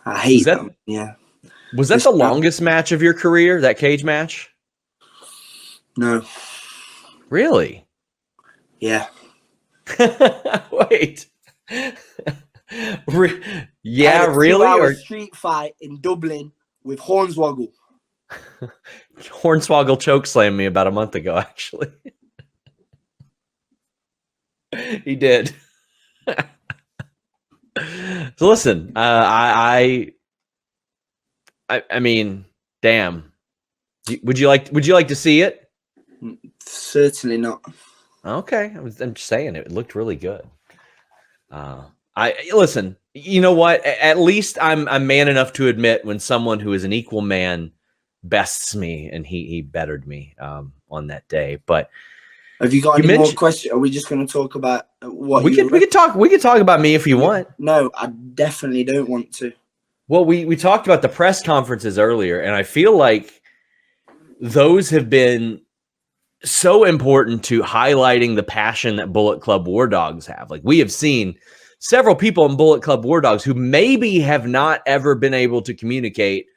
C: I hate that. Yeah.
A: Was that the longest match of your career, that cage match?
C: No.
A: Really?
C: Yeah.
A: Wait.
C: Yeah,
A: really?
C: Or street fight in Dublin with Hornswoggle.
A: Hornswoggle chokeslammed me about a month ago, actually. He did. So listen, I mean, damn. Would you like to see it?
C: Certainly not.
A: Okay, I'm just saying it looked really good. Listen. You know what? At least I'm man enough to admit when someone who is an equal man bests me, and he bettered me on that day. But
C: have you got any more questions? Are we just going to talk about what
A: we could talk about me if you want?
C: No, I definitely don't want to.
A: Well, we talked about the press conferences earlier, and I feel like those have been so important to highlighting the passion that Bullet Club War Dogs have. Like, we have seen several people in Bullet Club War Dogs who maybe have not ever been able to communicate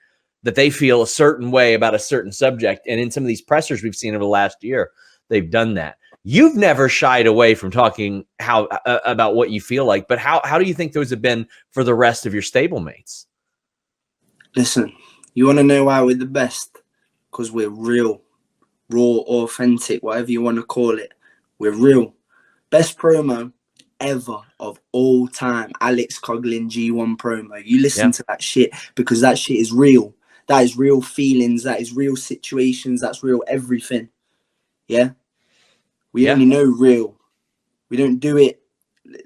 A: that they feel a certain way about a certain subject. And in some of these pressers we've seen over the last year, they've done that. You've never shied away from talking about what you feel like, but how do you think those have been for the rest of your stablemates?
C: Listen, you want to know why we're the best? Because we're real, raw, authentic, whatever you want to call it. We're real. Best promo ever of all time. Alex Coughlin G1 promo. You listen to that shit because that shit is real. That is real feelings. That is real situations. That's real everything. Yeah? We only know real. We don't do it.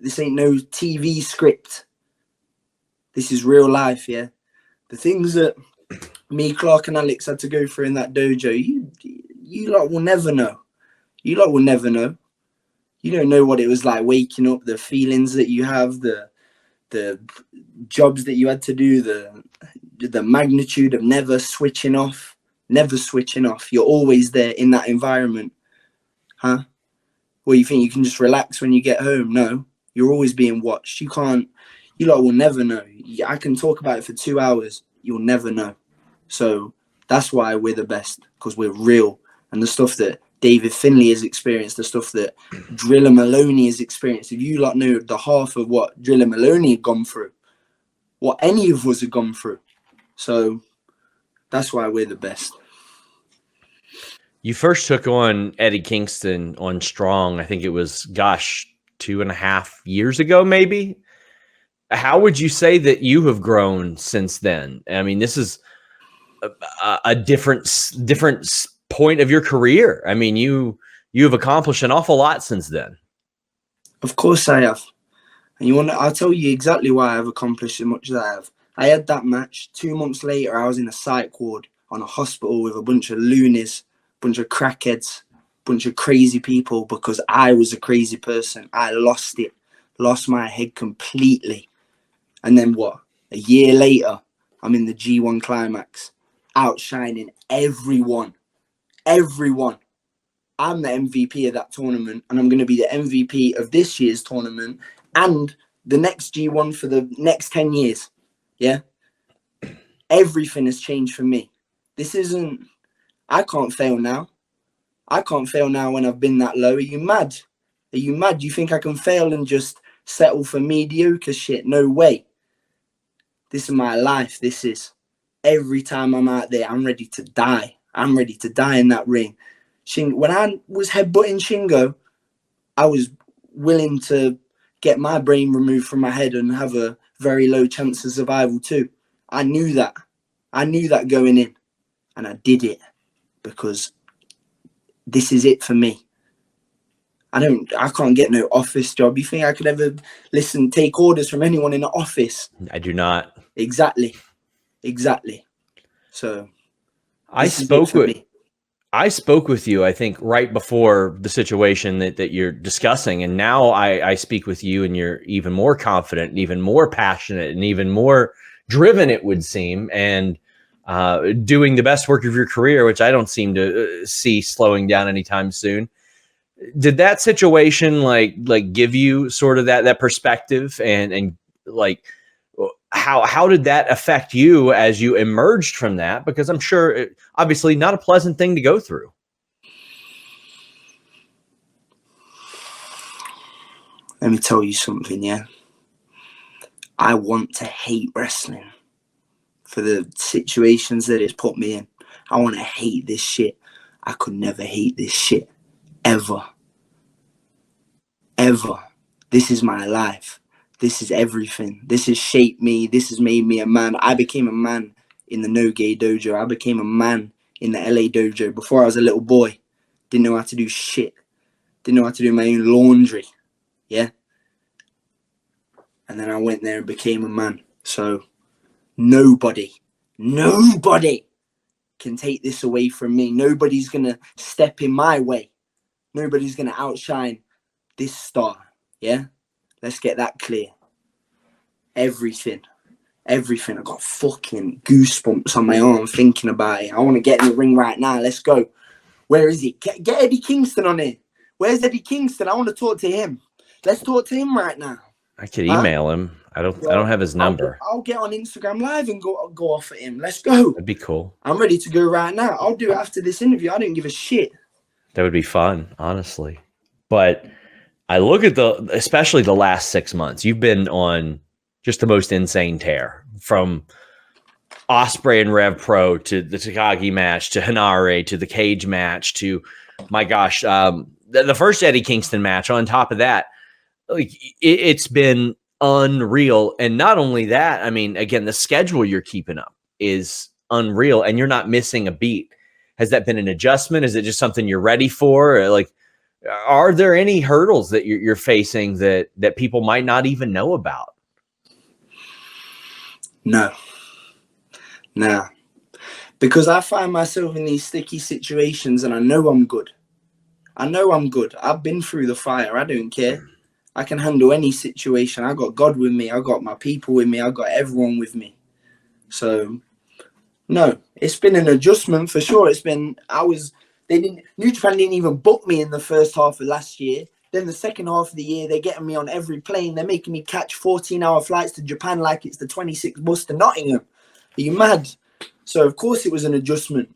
C: This ain't no TV script. This is real life, yeah? The things that me, Clark, and Alex had to go through in that dojo, you lot will never know. You lot will never know. You don't know what it was like waking up, the feelings that you have, the jobs that you had to do, the magnitude of never switching off. You're always there in that environment. Huh? Well, you think you can just relax when you get home? No, you're always being watched. You lot will never know. I can talk about it for 2 hours. You'll never know. So that's why we're the best, because we're real. And the stuff that David Finlay has experienced, the stuff that Driller Maloney has experienced, if you lot know the half of what Driller Maloney had gone through, what any of us have gone through. So that's why we're the best.
A: You first took on Eddie Kingston on Strong, I think it was, 2.5 years ago, maybe. How would you say that you have grown since then? I mean, this is a different point of your career. I mean, you have accomplished an awful lot since then.
C: Of course I have. And I'll tell you exactly why I've accomplished as much as I have. I had that match. 2 months later, I was in a psych ward on a hospital with a bunch of loonies, bunch of crackheads, bunch of crazy people, because I was a crazy person. I lost my head completely. And then what? A year later, I'm in the G1 Climax, outshining everyone. I'm the MVP of that tournament, and I'm going to be the MVP of this year's tournament and the next G1 for the next 10 years. Yeah? Everything has changed for me. I can't fail now. I can't fail now when I've been that low. Are you mad? You think I can fail and just settle for mediocre shit? No way. This is my life. This is every time I'm out there, I'm ready to die. I'm ready to die in that ring. When I was headbutting Shingo, I was willing to get my brain removed from my head and have a very low chance of survival too. I knew that. Going in, and I did it because this is it for me. I can't get no office job. You think I could ever take orders from anyone in the office?
A: I do not.
C: Exactly. So
A: I spoke I spoke with you, I think, right before the situation that you're discussing. And now I speak with you and you're even more confident and even more passionate and even more driven, it would seem, and doing the best work of your career, which I don't seem to see slowing down anytime soon. Did that situation like give you sort of that perspective and like how did that affect you as you emerged from that? Because I'm sure obviously not a pleasant thing to go through.
C: Let me tell you something, yeah. I want to hate wrestling for the situations that it's put me in. I want to hate this shit. I could never hate this shit. Ever. Ever. This is my life. This is everything. This has shaped me. This has made me a man. I became a man in the No Gay Dojo. I became a man in the LA Dojo. Before I was a little boy, didn't know how to do shit. Didn't know how to do my own laundry. Yeah. And then I went there and became a man. So nobody can take this away from me. Nobody's going to step in my way. Nobody's going to outshine this star. Yeah. Let's get that clear. Everything. I got fucking goosebumps on my arm thinking about it. I want to get in the ring right now. Let's go. Where is he? Get Eddie Kingston on here. Where's Eddie Kingston? I want to talk to him. Let's talk to him right now.
A: I could email him. I don't have his number.
C: I'll get on Instagram Live and go off at him. Let's go.
A: That'd be cool.
C: I'm ready to go right now. I'll do it after this interview. I don't give a shit.
A: That would be fun, honestly. But I look at especially the last 6 months. You've been on just the most insane tear, from Osprey and Rev Pro to the Takagi match to Hanare to the cage match to, my gosh, the first Eddie Kingston match. On top of that, like it's been unreal. And not only that, I mean, again, the schedule you're keeping up is unreal, and you're not missing a beat. Has that been an adjustment? Is it just something you're ready for? Or like, are there any hurdles that you're facing that people might not even know about?
C: No. Because I find myself in these sticky situations and I know I'm good. I've been through the fire. I don't care. I can handle any situation. I got God with me. I got my people with me. I got everyone with me. So, no, it's been an adjustment for sure. New Japan didn't even book me in the first half of last year. Then the second half of the year, they're getting me on every plane. They're making me catch 14-hour flights to Japan like it's the 26th bus to Nottingham. Are you mad? So, of course, it was an adjustment.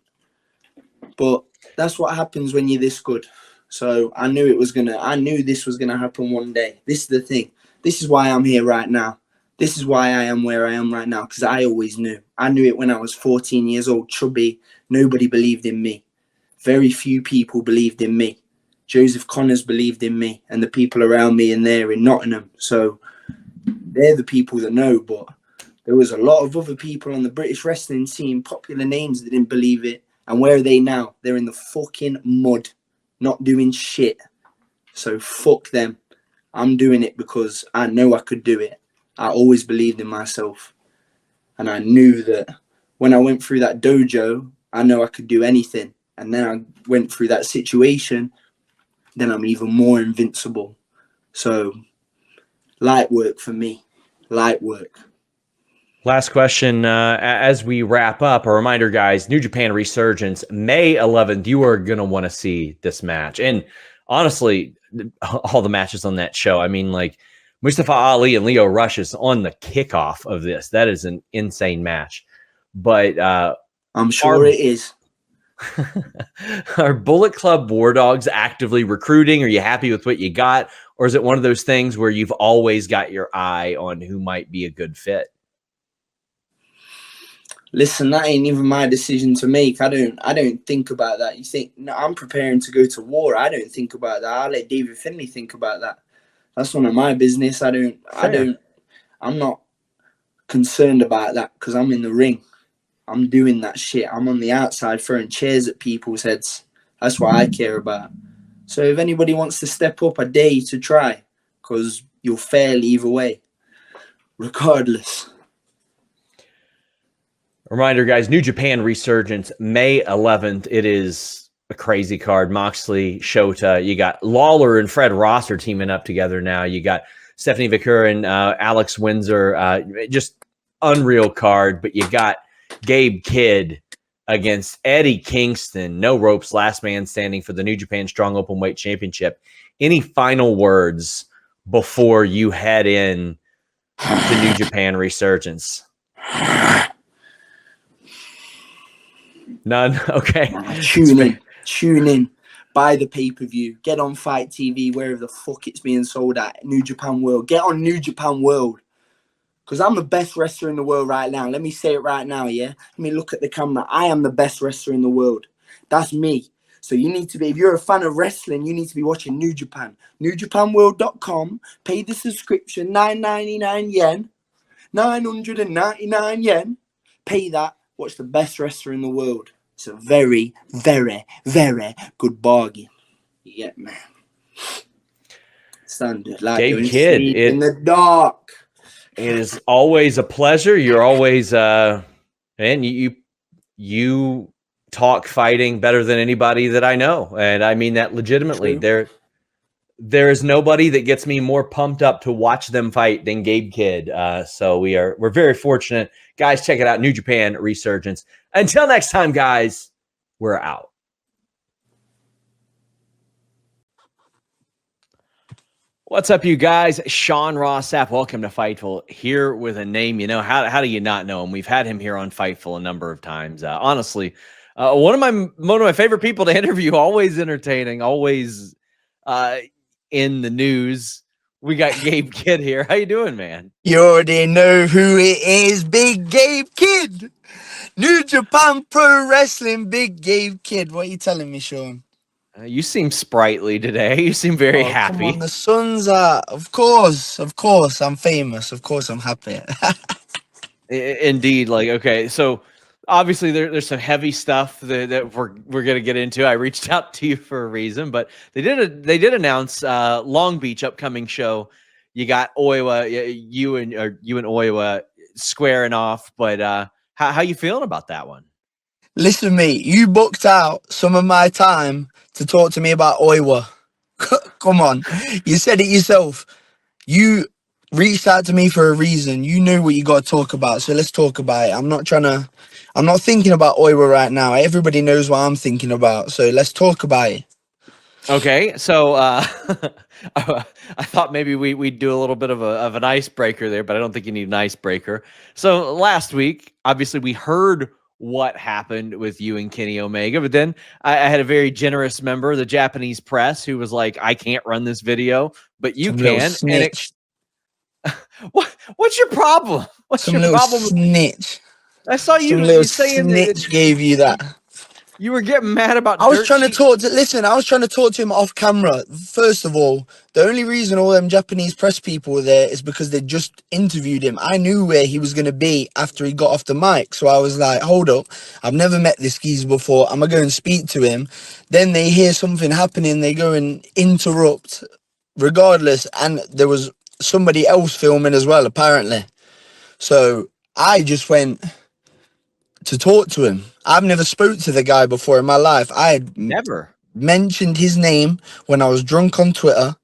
C: But that's what happens when you're this good. So I knew this was gonna happen one day. This is the thing. This is why I'm here right now. This is why I am where I am right now, because I always knew. I knew it when I was 14 years old, chubby. Nobody believed in me. Very few people believed in me. Joseph Connors believed in me and the people around me in there in Nottingham. So they're the people that know, but there was a lot of other people on the British wrestling scene, popular names, that didn't believe it. And where are they now? They're in the fucking mud, not doing shit. So fuck them. I'm doing it because I know I could do it. I always believed in myself. And I knew that when I went through that dojo, I know I could do anything. And then I went through that situation, then I'm even more invincible. So light work for me. Light work.
A: Last question, as we wrap up, a reminder, guys, New Japan Resurgence, May 11th, you are going to want to see this match. And honestly, all the matches on that show, I mean, like Mustafa Ali and Leo Rush is on the kickoff of this. That is an insane match. But
C: I'm sure it is.
A: Are Bullet Club War Dogs actively recruiting? Are you happy with what you got? Or is it one of those things where you've always got your eye on who might be a good fit?
C: Listen, that ain't even my decision to make. I don't think about that. You think, no, I'm preparing to go to war. I don't think about that. I'll let David Finlay think about that. That's none of my business. I'm not concerned about that because I'm in the ring. I'm doing that shit. I'm on the outside throwing chairs at people's heads. That's what I care about. So if anybody wants to step up, I dare you to try, because you'll fail either way, regardless.
A: Reminder, guys, New Japan Resurgence, May 11th. It is a crazy card. Moxley, Shota. You got Lawler and Fred Ross are teaming up together now. You got Stephanie Vicur and Alex Windsor. Just unreal card. But you got Gabe Kidd against Eddie Kingston. No ropes, last man standing for the New Japan Strong Openweight Championship. Any final words before you head in to New Japan Resurgence? None? Okay.
C: Tune in. Buy the pay-per-view. Get on Fight TV, wherever the fuck it's being sold at. New Japan World. Get on New Japan World. Because I'm the best wrestler in the world right now. Let me say it right now, yeah? Let me look at the camera. I am the best wrestler in the world. That's me. So you need to be, if you're a fan of wrestling, you need to be watching New Japan. NewJapanWorld.com. Pay the subscription, 999 yen. 999 yen. Pay that. Watch the best wrestler in the world. It's a very, very, very good bargain. You get me? Standard. Like
A: Gabe Kidd,
C: in the dark.
A: It is always a pleasure. You're always and you talk fighting better than anybody that I know, and I mean that legitimately.
C: True.
A: There is nobody that gets me more pumped up to watch them fight than Gabe Kidd. So we're very fortunate, guys. Check it out, New Japan Resurgence. Until next time, guys, we're out. What's up, you guys? Sean Ross Sapp, welcome to Fightful. Here with a name, you know, how do you not know him? We've had him here on Fightful a number of times. Honestly, one of my favorite people to interview. Always entertaining, always in the news. We got Gabe Kidd here. How you doing, man?
C: You already know who it is, Big Gabe Kidd. New Japan Pro Wrestling, Big Gabe Kidd. What are you telling me, Sean?
A: You seem sprightly today. You seem very happy.
C: Come on, the sun's out. Of course. I'm famous. Of course, I'm happy.
A: Indeed. Like, okay, so obviously there's some heavy stuff that we're gonna get into. I reached out to you for a reason, but they did announce Long Beach upcoming show. You got Oiwa, you and Oiwa squaring off. But how you feeling about that one?
C: Listen, mate, you booked out some of my time to talk to me about Oiwa. Come on. You said it yourself. You reached out to me for a reason. You know what you got to talk about. So let's talk about it. I'm not thinking about Oiwa right now. Everybody knows what I'm thinking about. So let's talk about it.
A: Okay. So I thought maybe we'd do a little bit of an icebreaker there, but I don't think you need an icebreaker. So last week, obviously we heard what happened with you and Kenny Omega, but then I had a very generous member of the Japanese press who was like, I can't run this video, but you can. And what's your problem? What's your problem?
C: Snitch.
A: I saw you saying
C: snitch gave you that.
A: You were getting mad about
C: I was trying to talk to him off camera. First of all, the only reason all them Japanese press people were there is because they just interviewed him. I knew where he was going to be after he got off the mic. So I was like, hold up. I've never met this geezer before. I'm going to go and speak to him. Then they hear something happening. They go and interrupt regardless. And there was somebody else filming as well, apparently. So I just went to talk to him. I've never spoke to the guy before in my life. I had
A: never
C: mentioned his name when I was drunk on Twitter.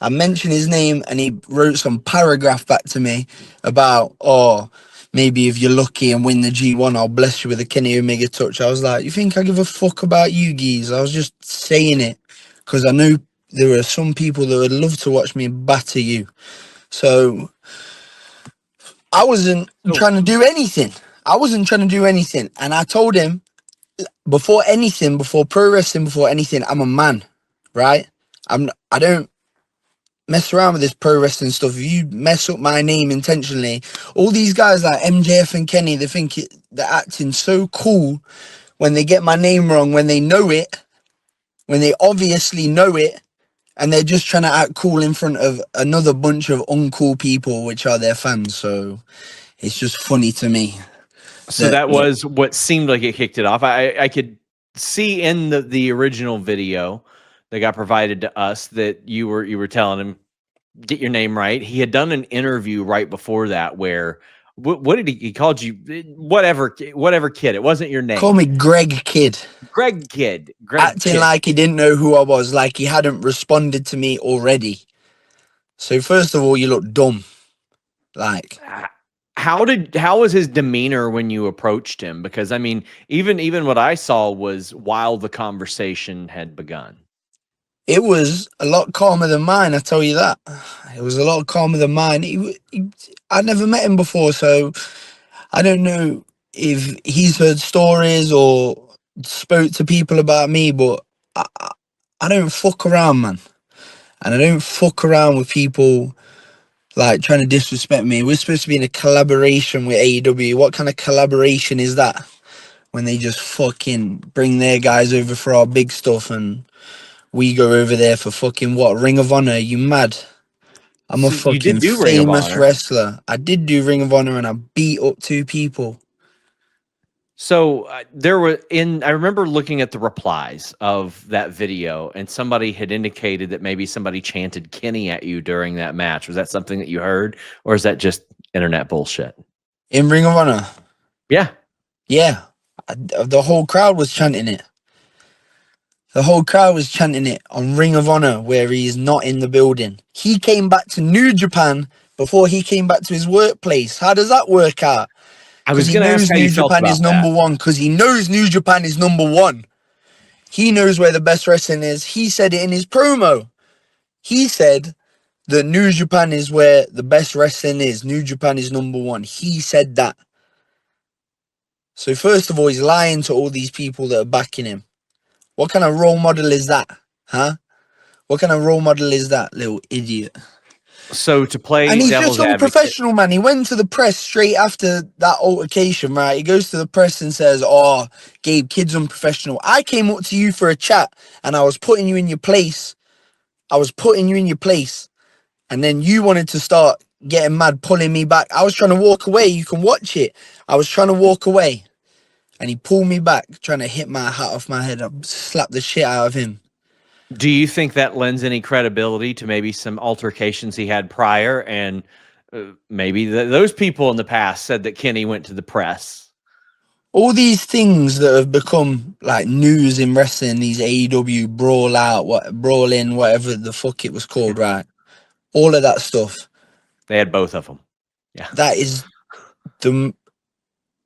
C: I mentioned his name and he wrote some paragraph back to me about, oh, maybe if you're lucky and win the G1, I'll bless you with a Kenny Omega touch. I was like, you think I give a fuck about you geez? I was just saying it because I knew there are some people that would love to watch me batter you. So I wasn't trying to do anything. And I told him before pro wrestling, before anything, I'm a man, right? I don't mess around with this pro wrestling stuff. If you mess up my name intentionally, all these guys like MJF and Kenny, they think they're acting so cool when they get my name wrong, when they know it, when they obviously know it, and they're just trying to act cool in front of another bunch of uncool people, which are their fans. So it's just funny to me.
A: So that was what seemed like it kicked it off. I could see in the original video that got provided to us that you were telling him, get your name right. He had done an interview right before that where What did he called you? Whatever kid. It wasn't your name.
C: Call me Greg Kid.
A: Greg Kid.
C: Acting like he didn't know who I was, like he hadn't responded to me already. So first of all, you look dumb. Like,
A: how was his demeanor when you approached him? Because I mean, even what I saw was while the conversation had begun.
C: It was a lot calmer than mine, I tell you that. It was a lot calmer than mine. I'd never met him before, so I don't know if he's heard stories or spoke to people about me, but I don't fuck around, man. And I don't fuck around with people like trying to disrespect me. We're supposed to be in a collaboration with AEW. What kind of collaboration is that? When they just fucking bring their guys over for our big stuff and we go over there for fucking what? Ring of Honor? You mad? I'm a fucking famous wrestler. I did do Ring of Honor and I beat up 2 people.
A: So I remember looking at the replies of that video, and somebody had indicated that maybe somebody chanted Kenny at you during that match. Was that something that you heard, or is that just internet bullshit?
C: In Ring of Honor?
A: Yeah.
C: Yeah. The whole crowd was chanting it. The whole crowd was chanting it on Ring of Honor, where he is not in the building. He came back to New Japan before he came back to his workplace. How does that work out?
A: I was going to ask how you felt about that.
C: New Japan is number one, because he knows New Japan is number one. He knows where the best wrestling is. He said it in his promo. He said that New Japan is where the best wrestling is. New Japan is number one. He said that. So first of all, he's lying to all these people that are backing him. What kind of role model is that? Huh? What kind of role model is that, little idiot?
A: So to play
C: and he's just unprofessional, man. He went to the press straight after that altercation, right? He goes to the press and says, "Oh, Gabe, kid's unprofessional. I came up to you for a chat and I was putting you in your place. And then you wanted to start getting mad, pulling me back. I was trying to walk away. You can watch it. I was trying to walk away. And he pulled me back, trying to hit my hat off my head. I slapped the shit out of him."
A: Do you think that lends any credibility to maybe some altercations he had prior, and maybe those people in the past said that Kenny went to the press?
C: All these things that have become like news in wrestling, these AEW brawl in, whatever the fuck it was called, right? All of that stuff.
A: They had both of them. Yeah.
C: That is the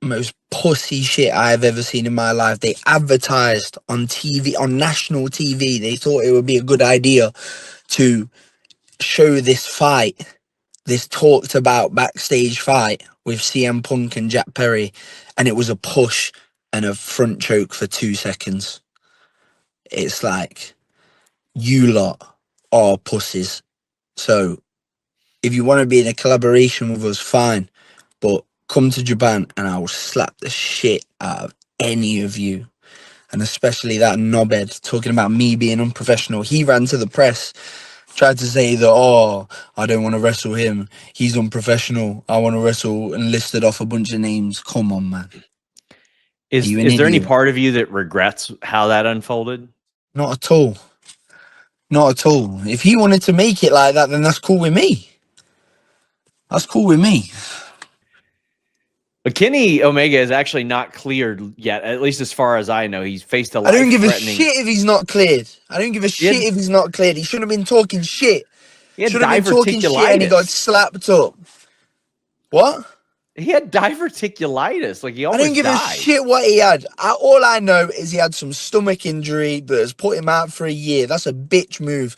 C: most pussy shit I've ever seen in my life. They advertised on TV, on national TV. They thought it would be a good idea to show this fight, this talked about backstage fight with CM Punk and Jack Perry, and it was a push and a front choke for 2 seconds. It's like, you lot are pussies. So if you want to be in a collaboration with us, fine, but come to Japan and I will slap the shit out of any of you. And especially that knobhead talking about me being unprofessional. He ran to the press, tried to say that, "Oh, I don't want to wrestle him. He's unprofessional. I want to wrestle," and listed off a bunch of names. Come on, man.
A: Is there any part of you that regrets how that unfolded?
C: Not at all. Not at all. If he wanted to make it like that, then that's cool with me. That's cool with me.
A: But Kenny Omega is actually not cleared yet, at least as far as I know. He's faced a life-threatening...
C: I don't give a shit if he's not cleared. He shouldn't have been talking shit.
A: He had diverticulitis.
C: And he got slapped up. What?
A: He had diverticulitis. Like, he almost died.
C: I don't give a shit what he had. All I know is he had some stomach injury that has put him out for a year. That's a bitch move.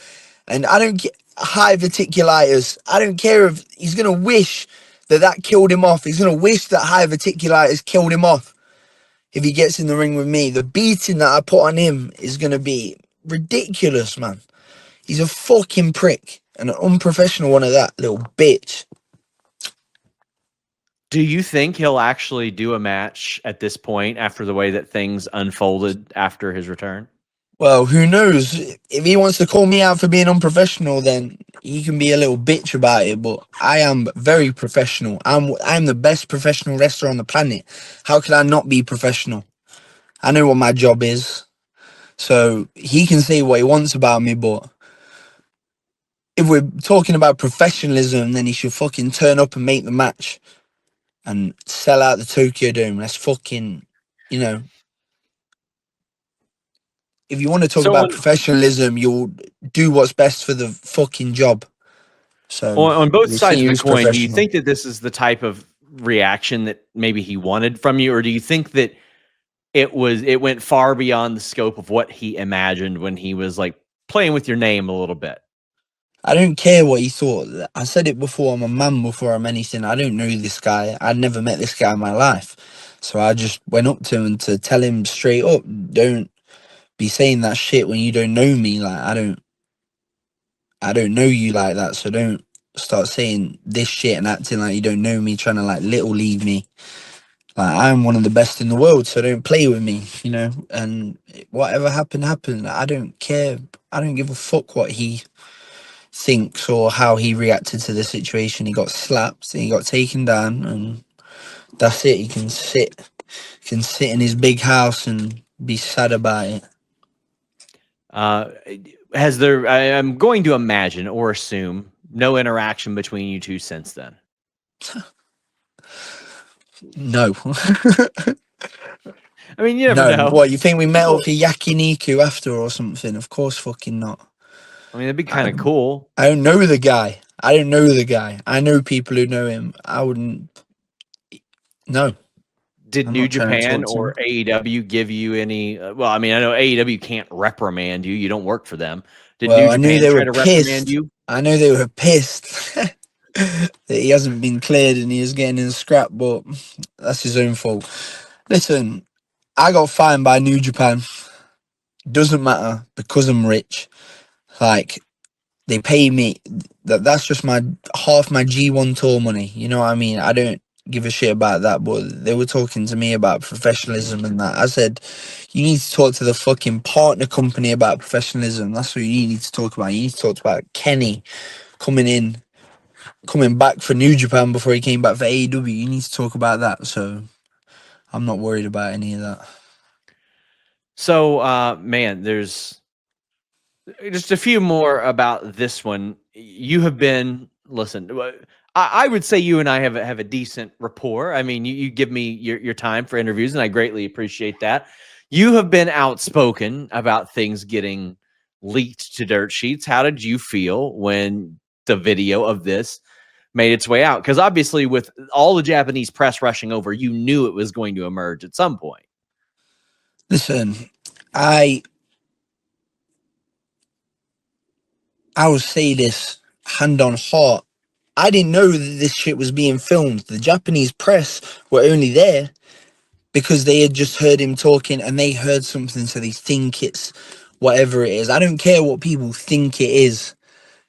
C: And I don't get high verticulitis. I don't care if he's going to wish that killed him off. He's going to wish that high verticulitis killed him off if he gets in the ring with me. The beating that I put on him is going to be ridiculous, man. He's a fucking prick and an unprofessional one of that, little bitch.
A: Do you think he'll actually do a match at this point after the way that things unfolded after his return?
C: Well, who knows? If he wants to call me out for being unprofessional, then he can be a little bitch about it. But I am very professional. I'm the best professional wrestler on the planet. How could I not be professional? I know what my job is. So he can say what he wants about me, but if we're talking about professionalism, then he should fucking turn up and make the match. and sell out the Tokyo Dome. Let's fucking, you know, if you want to talk about professionalism, you'll do what's best for the fucking job. So
A: on both
C: we'll
A: sides of the coin, do you think that this is the type of reaction that maybe he wanted from you, or do you think that it went far beyond the scope of what he imagined when he was like playing with your name a little bit?
C: I don't care what he thought. I said it before, I'm a man before I'm anything. I don't know this guy. I'd never met this guy in my life. So I just went up to him to tell him straight up, don't be saying that shit when you don't know me. Like, I don't know you like that. So don't start saying this shit and acting like you don't know me, trying to like little leave me. Like, I'm one of the best in the world, so don't play with me, you know? And whatever happened. I don't care. I don't give a fuck what he thinks or how he reacted to the situation. He got slapped and he got taken down, and that's it. He can sit in his big house and be sad about it.
A: Has there, I'm going to imagine or assume, no interaction between you two since then?
C: No.
A: I mean, you never know.
C: What, you think we met up for yakiniku after or something? Of course fucking not.
A: I mean, that'd be kind of cool.
C: I don't know the guy. I know people who know him. I wouldn't. No.
A: Did New Japan or AEW give you any? Well, I mean, I know AEW can't reprimand you. You don't work for them. Did New Japan try to reprimand you?
C: I know they were pissed that he hasn't been cleared and he is getting in a scrap, but that's his own fault. Listen, I got fined by New Japan. Doesn't matter because I'm rich. Like, they pay me. That's just half my G1 tour money. You know what I mean? I don't give a shit about that, but they were talking to me about professionalism and that. I said, you need to talk to the fucking partner company about professionalism. That's what you need to talk about. You need to talk about Kenny coming back for New Japan before he came back for AEW. You need to talk about that. So I'm not worried about any of that.
A: So, man, there's just a few more about this one. You have been, listen, I would say you and I have a decent rapport. I mean, you give me your time for interviews, and I greatly appreciate that. You have been outspoken about things getting leaked to dirt sheets. How did you feel when the video of this made its way out? Because obviously, with all the Japanese press rushing over, you knew it was going to emerge at some point.
C: Listen, I will say this hand on heart. I didn't know that this shit was being filmed. The Japanese press were only there because they had just heard him talking and they heard something, so they think it's whatever it is. I don't care what people think it is.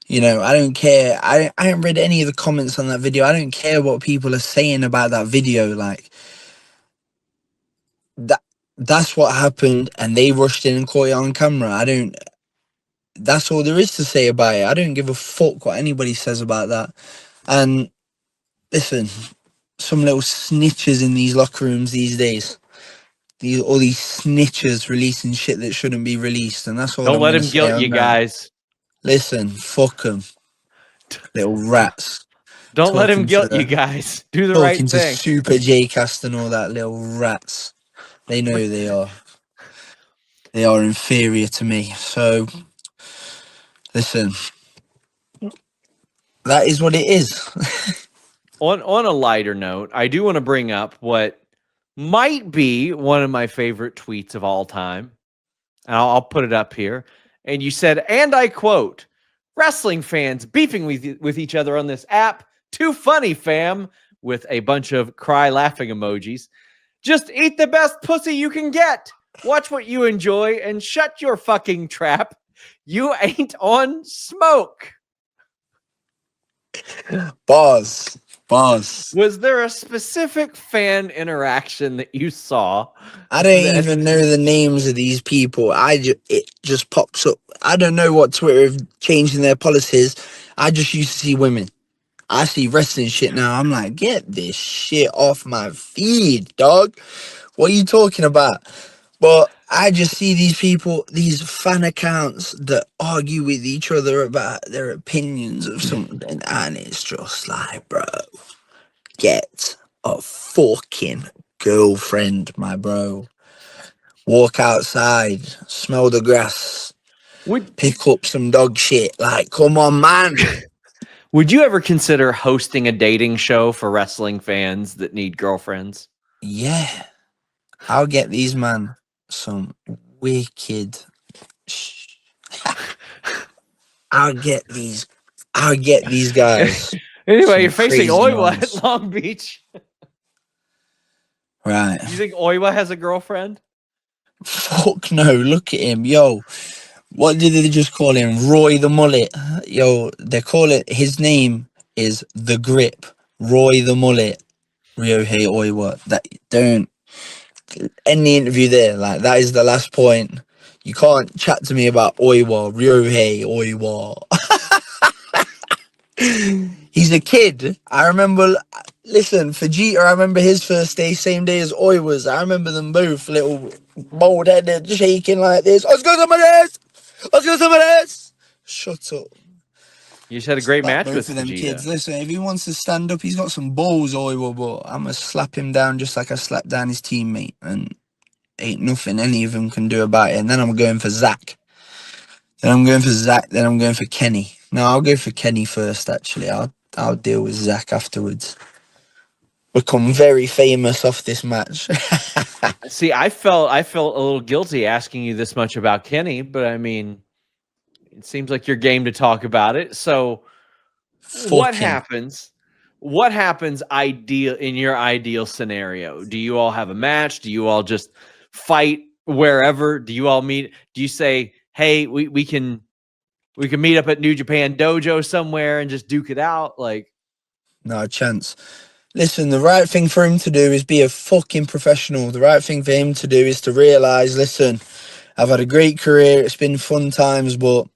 C: You know, I don't care. I haven't read any of the comments on that video. I don't care what people are saying about that video. Like, that's what happened, and they rushed in and caught it on camera. That's all there is to say about it. I don't give a fuck what anybody says about that. And listen, some little snitches in these locker rooms these days. All these snitches releasing shit that shouldn't be released, and that's all.
A: Don't let him guilt you guys.
C: Listen, fuck them, little rats.
A: Don't let him guilt you guys. Do the right thing.
C: Talking to Super J-Cast and all that, little rats. They know they are. They are inferior to me. So, listen, that is what it is.
A: On a lighter note, I do want to bring up what might be one of my favorite tweets of all time. And I'll put it up here. And you said, and I quote, "Wrestling fans beefing with each other on this app. Too funny, fam," with a bunch of cry laughing emojis. "Just eat the best pussy you can get. Watch what you enjoy and shut your fucking trap. You ain't on smoke."
C: Bars.
A: Was there a specific fan interaction that you saw?
C: I don't even know the names of these people. It just pops up. I don't know what Twitter have changed in their policies. I just used to see women. I see wrestling shit now. I'm like, get this shit off my feed, dog. What are you talking about? But I just see these people, these fan accounts that argue with each other about their opinions of something, and it's just like, bro, get off fucking girlfriend, my bro. Walk outside, smell the grass, pick up some dog shit. Like, come on, man.
A: Would you ever consider hosting a dating show for wrestling fans that need girlfriends?
C: Yeah. I'll get these man some wicked. I'll get these guys.
A: Anyway, you're facing Oiwa at Long Beach.
C: Right.
A: You think Oiwa has a girlfriend?
C: Fuck no. Look at him. Yo, what did they just call him? Roy the Mullet. Yo, they call it, his name is The Grip. Roy the Mullet. Ryohei Oiwa. That, don't end the interview there. Like, that is the last point. You can't chat to me about Oiwa. Ryohei Oiwa. He's a kid. I remember, listen, Vegeta, I remember his first day, same day as Oiwa's. I remember them both, little bald-headed, shaking like this. Let's go some of this! Let's go some of this! Shut up.
A: You just had a great match with
C: both of them
A: Vegeta.
C: kids. Listen, if he wants to stand up, he's got some balls, Oiwa, but I'm going to slap him down just like I slapped down his teammate. And ain't nothing any of them can do about it. And then I'm going for Zach. Then I'm going for Kenny. No, I'll go for Kenny first, actually. I'll deal with Zach afterwards. Become very famous off this match.
A: See, I felt a little guilty asking you this much about Kenny, but I mean, it seems like you're game to talk about it. So what happens? What happens in your ideal scenario? Do you all have a match? Do you all just fight wherever? Do you all meet? Do you say, hey, we can meet up at New Japan Dojo somewhere and just duke it out? Like,
C: no chance. Listen, the right thing for him to do is be a fucking professional. The right thing for him to do is to realise, listen, I've had a great career. It's been fun times, but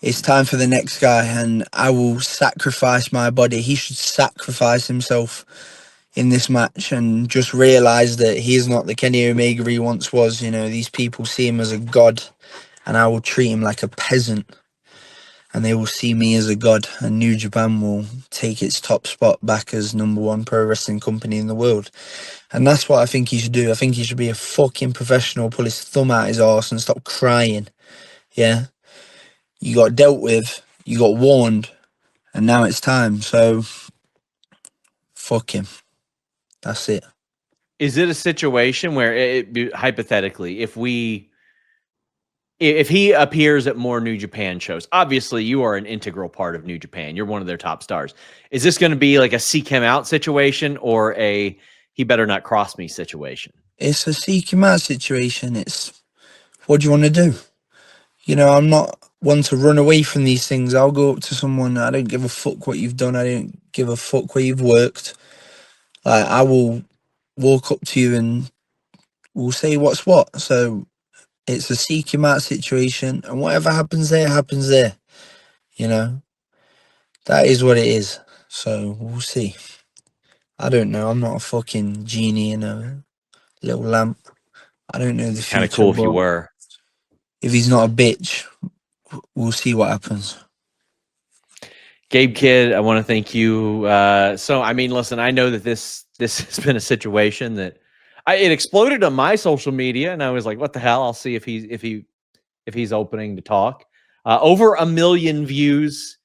C: it's time for the next guy, and I will sacrifice my body. He should sacrifice himself in this match and just realise that he is not the Kenny Omega he once was. You know, these people see him as a god, and I will treat him like a peasant. And they will see me as a god, and New Japan will take its top spot back as #1 pro wrestling company in the world. And that's what I think he should do. I think he should be a fucking professional, pull his thumb out his arse and stop crying. Yeah? You got dealt with, you got warned, and now it's time. So, fuck him. That's it.
A: Is it a situation where, hypothetically, if he appears at more New Japan shows, obviously you are an integral part of New Japan. You're one of their top stars. Is this going to be like a seek him out situation or a he better not cross me situation?
C: It's a seek him out situation. It's what do you want to do? You know, I'm not one to run away from these things. I'll go up to someone. I don't give a fuck what you've done. I don't give a fuck where you've worked. Like, I will walk up to you and we'll say what's what. So it's a seek him out situation, and whatever happens there, happens there. You know, that is what it is. So we'll see. I don't know. I'm not a fucking genie in a little lamp. I don't know the future.
A: Kind of cool if you were.
C: If he's not a bitch, we'll see what happens.
A: Gabe Kid, I want to thank you. So, I mean, listen, I know that this has been a situation that it exploded on my social media, and I was like, "What the hell?" I'll see if he's opening to talk. Over 1 million views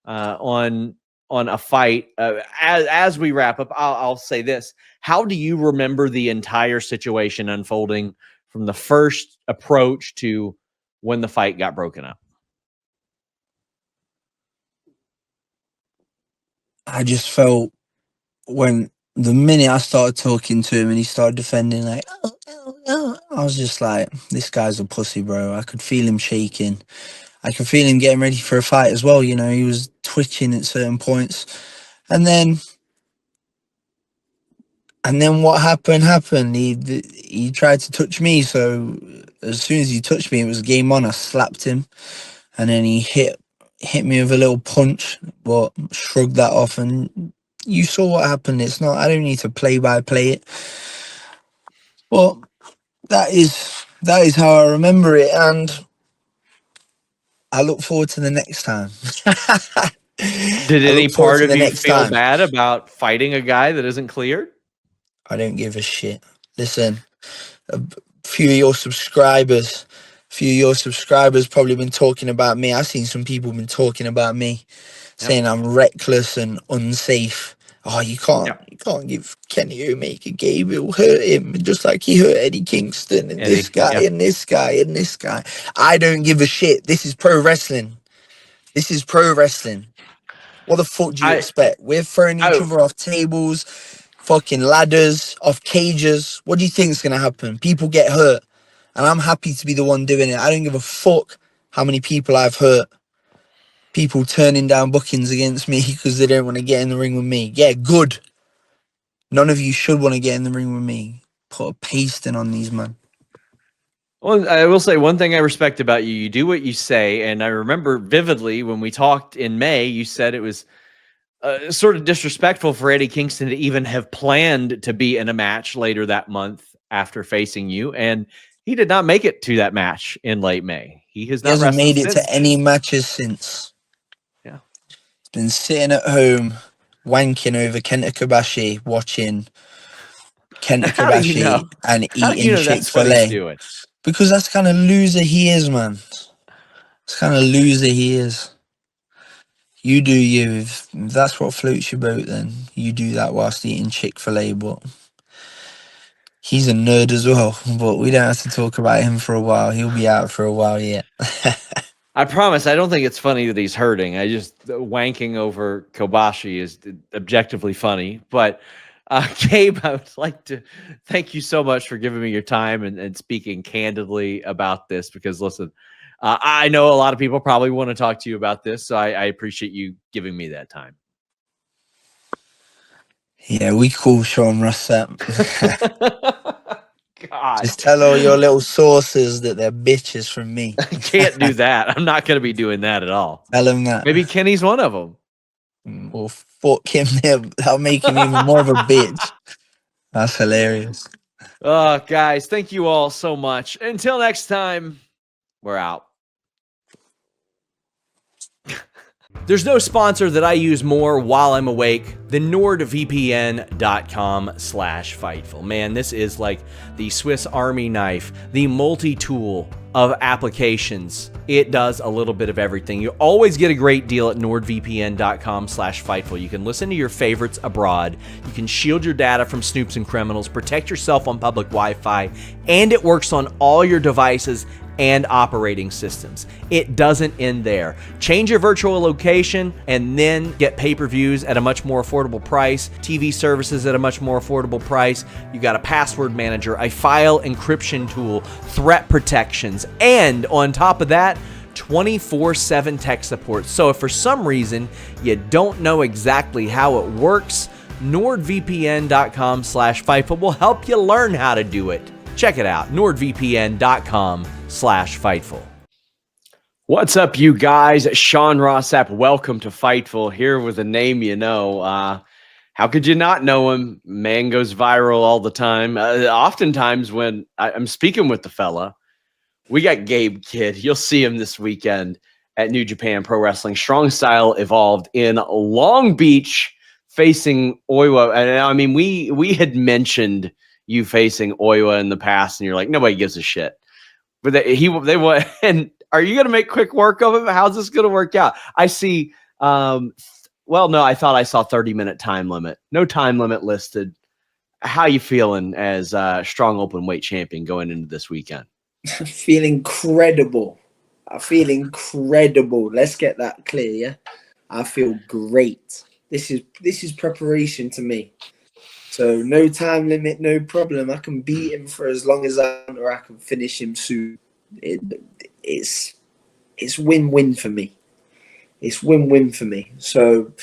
A: on a fight. As we wrap up, I'll say this: how do you remember the entire situation unfolding from the first approach to when the fight got broken up?
C: I just felt when the minute I started talking to him and he started defending, like, I was just like, this guy's a pussy, bro. I could feel him shaking. I could feel him getting ready for a fight as well. You know, he was twitching at certain points. And then what happened. He tried to touch me. So as soon as he touched me, it was game on. I slapped him. And then he hit me with a little punch, but shrugged that off. And you saw what happened. It's not, I don't need to play it. Well, that is how I remember it. And I look forward to the next time.
A: Did any part of you feel bad about fighting a guy that isn't cleared?
D: I don't give a shit. Listen, a few of your subscribers probably been talking about me. I've seen some people been talking about me, saying I'm reckless and unsafe. Oh, you can't give Kenny Omega Gabe. It'll hurt him, just like he hurt Eddie Kingston and this guy and this guy and this guy. I don't give a shit. This is pro wrestling. This is pro wrestling. What the fuck do you expect? We're throwing each other off tables, fucking ladders, off cages. What do you think is going to happen? People get hurt. And I'm happy to be the one doing it. I don't give a fuck how many people I've hurt. People turning down bookings against me because they don't want to get in the ring with me. Yeah, good. None of you should want to get in the ring with me. Put a pasting on these, man.
A: Well, I will say one thing I respect about you. You do what you say. And I remember vividly when we talked in May, you said it was sort of disrespectful for Eddie Kingston to even have planned to be in a match later that month after facing you. And he did not make it to that match in late May. He hasn't
D: made it to any matches since.
A: Yeah.
D: He's been sitting at home wanking over Kenta Kobashi, watching Kenta Kobashi and eating Chick-fil-A. Because that's the kind of loser he is, man. That's kind of loser he is. You do you. If that's what floats your boat, then you do that whilst eating Chick-fil-A. But he's a nerd as well. But we don't have to talk about him for a while. He'll be out for a while yet.
A: I promise, I don't think it's funny that he's hurting. I just wanking over Kobashi is objectively funny. But Gabe, I would like to thank you so much for giving me your time and speaking candidly about this, because listen, I know a lot of people probably want to talk to you about this, so I appreciate you giving me that time.
D: Yeah, we call Sean Ross up.
A: God.
D: Just tell all your little sources that they're bitches from me.
A: I can't do that. I'm not going to be doing that at all.
D: Tell them that.
A: Maybe Kenny's one of them.
D: Well, fuck him there. That'll make him even more of a bitch. That's hilarious.
A: Guys, thank you all so much. Until next time, we're out. There's no sponsor that I use more while I'm awake than NordVPN.com/Fightful. Man, this is like the Swiss Army knife, the multi-tool of applications. It does a little bit of everything. You always get a great deal at NordVPN.com/Fightful. You can listen to your favorites abroad. You can shield your data from snoops and criminals, protect yourself on public Wi-Fi, and it works on all your devices and operating systems. It doesn't end there. Change your virtual location and then get pay-per-views at a much more affordable price, TV services at a much more affordable price. You got a password manager, a file encryption tool, threat protections, and on top of that, 24/7 tech support. So if for some reason you don't know exactly how it works, NordVPN.com/Fightful will help you learn how to do it. Check it out, NordVPN.com/Fightful. What's up, you guys? Sean Rossap, welcome to Fightful, here with a name you know. How could you not know him? Man goes viral all the time. Oftentimes when I'm speaking with the fella, we got Gabe Kidd. You'll see him this weekend at New Japan Pro Wrestling. Strong Style Evolved in Long Beach, facing Oiwa. And I mean, we had mentioned you facing Oiwa in the past, and you're like, nobody gives a shit. But they want. And are you going to make quick work of it? How's this going to work out? I see. Well, no, I thought I saw 30-minute time limit. No time limit listed. How you feeling as strong open weight champion going into this weekend?
C: I feel incredible. Let's get that clear, yeah? I feel great. This is preparation to me. So no time limit, no problem. I can beat him for as long as I want, or I can finish him soon. It's win-win for me. It's win-win for me. So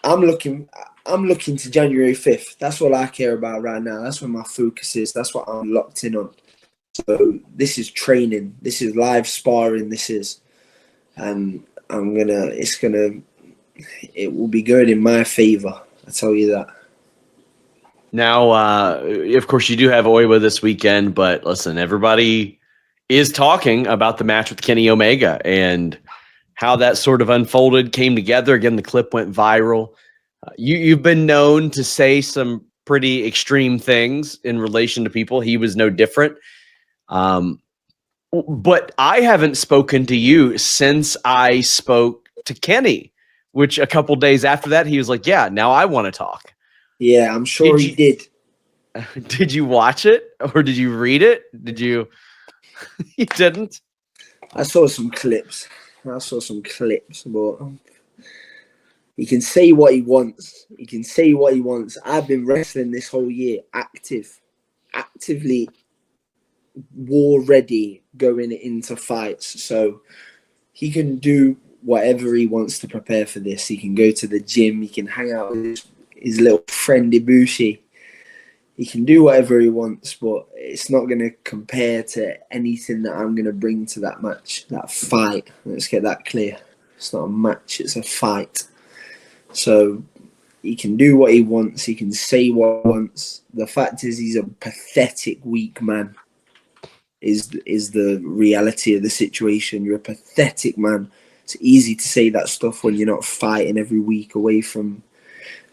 C: I'm looking to January 5th. That's all I care about right now. That's where my focus is. That's what I'm locked in on. So this is training. This is live sparring. And it will be going in my favor. I tell you that.
A: Now, of course, you do have Oiwa this weekend, but listen, everybody is talking about the match with Kenny Omega and how that sort of unfolded, came together. Again, the clip went viral. You've been known to say some pretty extreme things in relation to people. He was no different. But I haven't spoken to you since I spoke to Kenny, which a couple days after that, he was like, yeah, now I want to talk.
C: Yeah, I'm sure he did.
A: Did you watch it or did you read it? Did you? You didn't?
C: I saw some clips, but he can say what he wants. I've been wrestling this whole year, actively war ready going into fights. So he can do whatever he wants to prepare for this. He can go to the gym. He can hang out with his little friend Ibushi. He can do whatever he wants, but it's not going to compare to anything that I'm going to bring to that match, that fight. Let's get that clear. It's not a match, it's a fight. So he can do what he wants. He can say what he wants. The fact is he's a pathetic, weak man is the reality of the situation. You're a pathetic man. It's easy to say that stuff when you're not fighting every week away from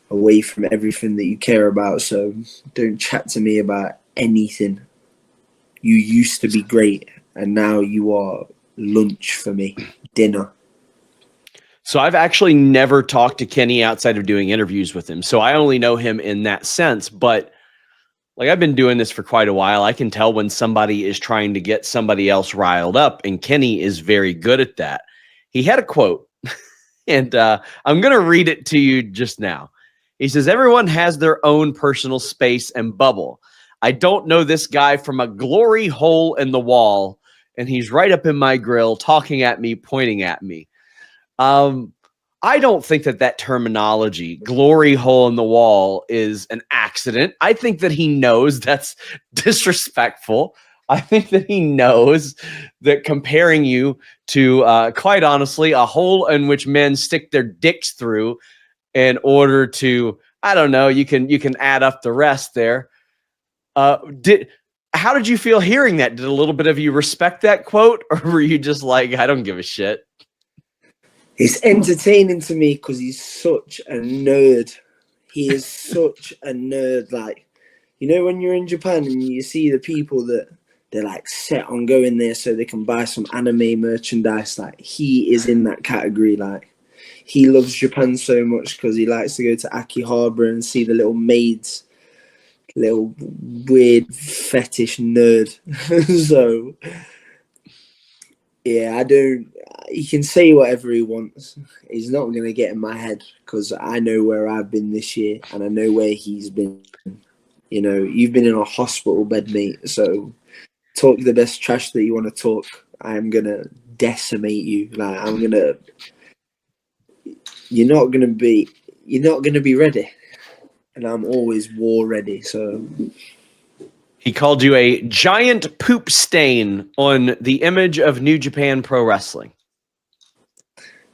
C: everything that you care about. So don't chat to me about anything. You used to be great and now you are lunch for me, dinner.
A: So I've actually never talked to Kenny outside of doing interviews with him. So I only know him in that sense, but like I've been doing this for quite a while. I can tell when somebody is trying to get somebody else riled up, and Kenny is very good at that. He had a quote, and I'm going to read it to you just now. He says, everyone has their own personal space and bubble. I don't know this guy from a glory hole in the wall, and he's right up in my grill, talking at me, pointing at me. I don't think that terminology, glory hole in the wall, is an accident. I think that he knows that's disrespectful. I think that he knows that comparing you to, quite honestly, a hole in which men stick their dicks through in order to, I don't know, you can add up the rest there. How did you feel hearing that? Did a little bit of you respect that quote, or were you just like, I don't give a shit?
C: It's entertaining to me because he's such a nerd. He is such a nerd. Like, you know, when you're in Japan and you see the people that they're like set on going there so they can buy some anime merchandise, like he is in that category. Like, he loves Japan so much because he likes to go to Akihabara and see the little maids, little weird fetish nerd. So, yeah, he can say whatever he wants. He's not going to get in my head because I know where I've been this year and I know where he's been. You know, you've been in a hospital bed, mate. So talk the best trash that you want to talk. I'm going to decimate you. Like, you're not going to be ready. And I'm always war ready. So
A: he called you a giant poop stain on the image of New Japan Pro Wrestling.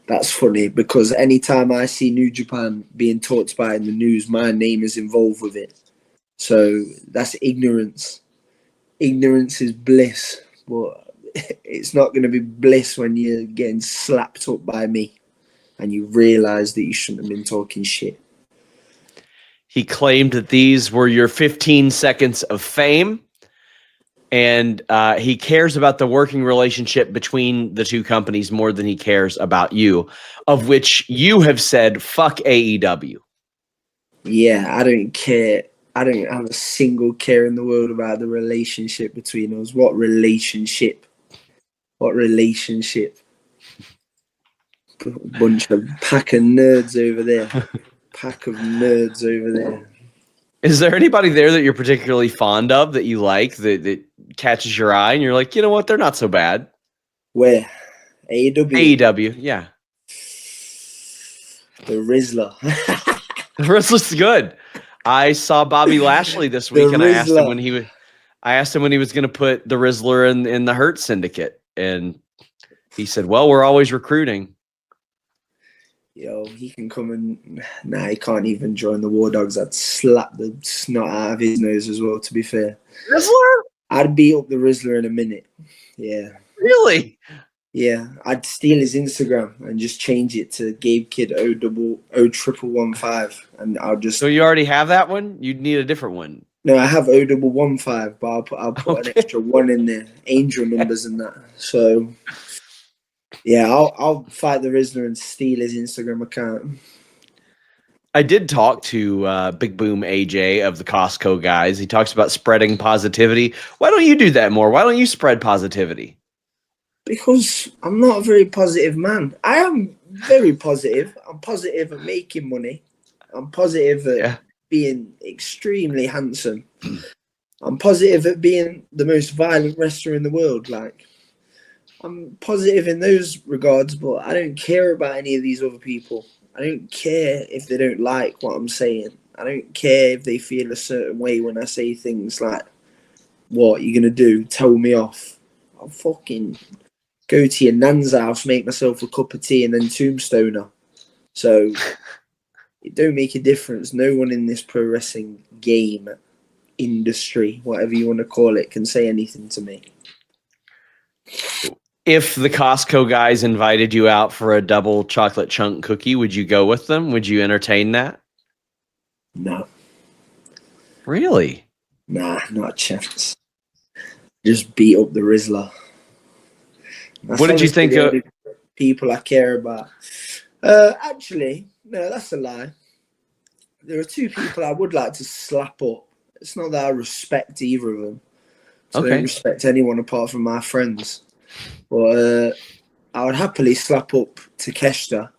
C: That's funny because anytime I see New Japan being talked about in the news, my name is involved with it. So that's ignorance. Ignorance is bliss, but it's not going to be bliss when you're getting slapped up by me and you realize that you shouldn't have been talking shit.
A: He claimed that these were your 15 seconds of fame, and he cares about the working relationship between the two companies more than he cares about you, of which you have said, fuck AEW.
C: Yeah, I don't care. I don't have a single care in the world about the relationship between us. What relationship? What relationship? Bunch of pack of nerds over there. Pack of nerds over there.
A: Is there anybody there that you're particularly fond of that you like that catches your eye and you're like, you know what, they're not so bad?
C: Where? AEW?
A: AEW, yeah.
C: The Rizzler.
A: The Rizzler's good. I saw Bobby Lashley this week and I asked him when he was going to put the Rizzler in the Hurt Syndicate, and he said, well, we're always recruiting.
C: Yo, he can come and... Nah, he can't even join the War Dogs. I'd slap the snot out of his nose as well, to be fair.
A: Rizzler?
C: I'd beat up the Rizzler in a minute. Yeah.
A: Really?
C: Yeah, I'd steal his Instagram and just change it to Gabe Kid 01115, and I'll just.
A: So you already have that one? You'd need a different one.
C: No, I have 015, but I'll put an
A: Okay.
C: extra one in there, angel numbers and that. So yeah, I'll fight the Rizzler and steal his Instagram account.
A: I did talk to Big Boom AJ of the Costco guys. He talks about spreading positivity. Why don't you do that more? Why don't you spread positivity?
C: Because I'm not a very positive man. I am very positive. I'm positive at making money. I'm positive at being extremely handsome. I'm positive at being the most violent wrestler in the world. Like, I'm positive in those regards, but I don't care about any of these other people. I don't care if they don't like what I'm saying. I don't care if they feel a certain way when I say things like, what you gonna do? Tell me off. I'll fucking go to your nan's house, make myself a cup of tea, and then tombstone her. So it don't make a difference. No one in this pro wrestling game, industry, whatever you want to call it, can say anything to me.
A: If the Costco guys invited you out for a double chocolate chunk cookie, would you go with them? Would you entertain that?
C: No.
A: Really?
C: Nah, not a chance. Just beat up the Rizzler.
A: What did you think of
C: people I care about? Actually, no, that's a lie. There are two people I would like to slap up. It's not that I respect either of them. So I don't respect anyone apart from my friends. But I would happily slap up Takeshita.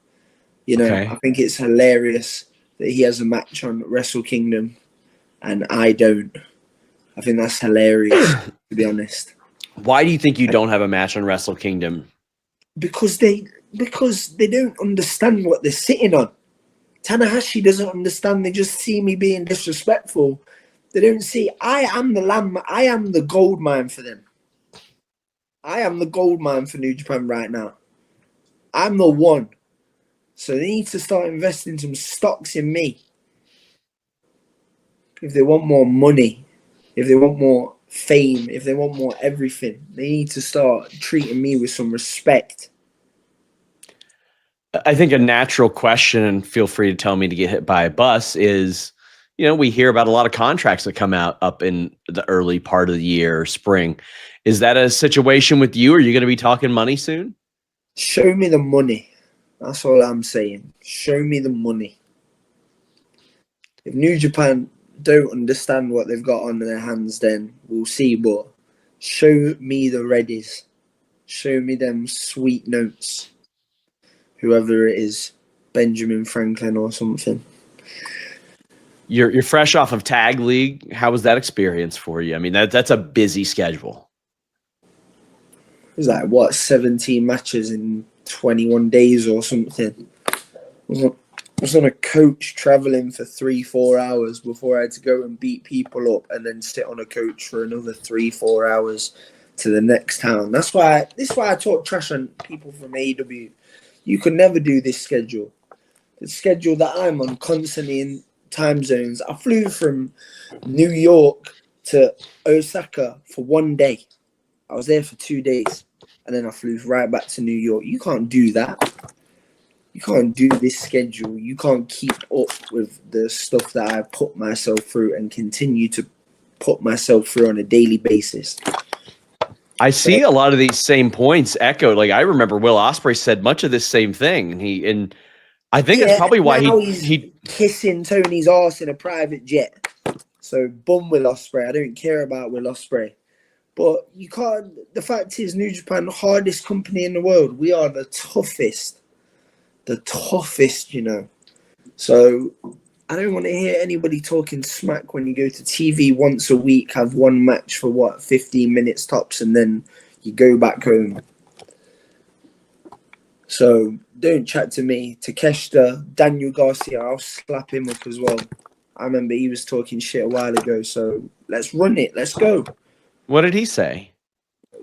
C: You know, I think it's hilarious that he has a match on Wrestle Kingdom and I don't. I think that's hilarious, to be honest.
A: Why do you think you don't have a match on Wrestle Kingdom?
C: Because they don't understand what they're sitting on. Tanahashi doesn't understand. They just see me being disrespectful. They don't see I am the lamb. I am the gold mine for them. I am the gold mine for New Japan right now. I'm the one. So they need to start investing some stocks in me. If they want more money, if they want more fame, if they want more everything, they need to start treating me with some respect.
A: I think a natural question, and feel free to tell me to get hit by a bus, is, you know, we hear about a lot of contracts that come out up in the early part of the year or spring. Is that a situation with you? Are you going to be talking money soon?
C: Show me the money. That's all I'm saying. Show me the money. If New Japan don't understand what they've got on their hands, then we'll see. But show me the readies. Show me them sweet notes. Whoever it is, Benjamin Franklin or something.
A: You're fresh off of Tag League. How was that experience for you? I mean, that's a busy schedule.
C: It was like, what, 17 matches in 21 days or something. I was on a coach traveling for 3-4 hours before I had to go and beat people up and then sit on a coach for another 3-4 hours to the next town. This is why I talk trash on people from AEW. You could never do this schedule. The schedule that I'm on, constantly in time zones. I flew from New York to Osaka for 1 day. I was there for 2 days, and then I flew right back to New York. You can't do that. You can't do this schedule. You can't keep up with the stuff that I put myself through and continue to put myself through on a daily basis.
A: I see a lot of these same points echoed. Like, I remember Will Ospreay said much of this same thing, and I think it's probably why he
C: kissing Tony's ass in a private jet. So bum Will Ospreay. I don't care about Will Ospreay. But you can't. The fact is, New Japan, the hardest company in the world. We are the toughest. The toughest, you know. So I don't want to hear anybody talking smack when you go to TV once a week, have one match for 15 minutes tops, and then you go back home. So don't chat to me. Takeshita, Daniel Garcia, I'll slap him up as well. I remember he was talking shit a while ago. So let's run it. Let's go.
A: What did he say?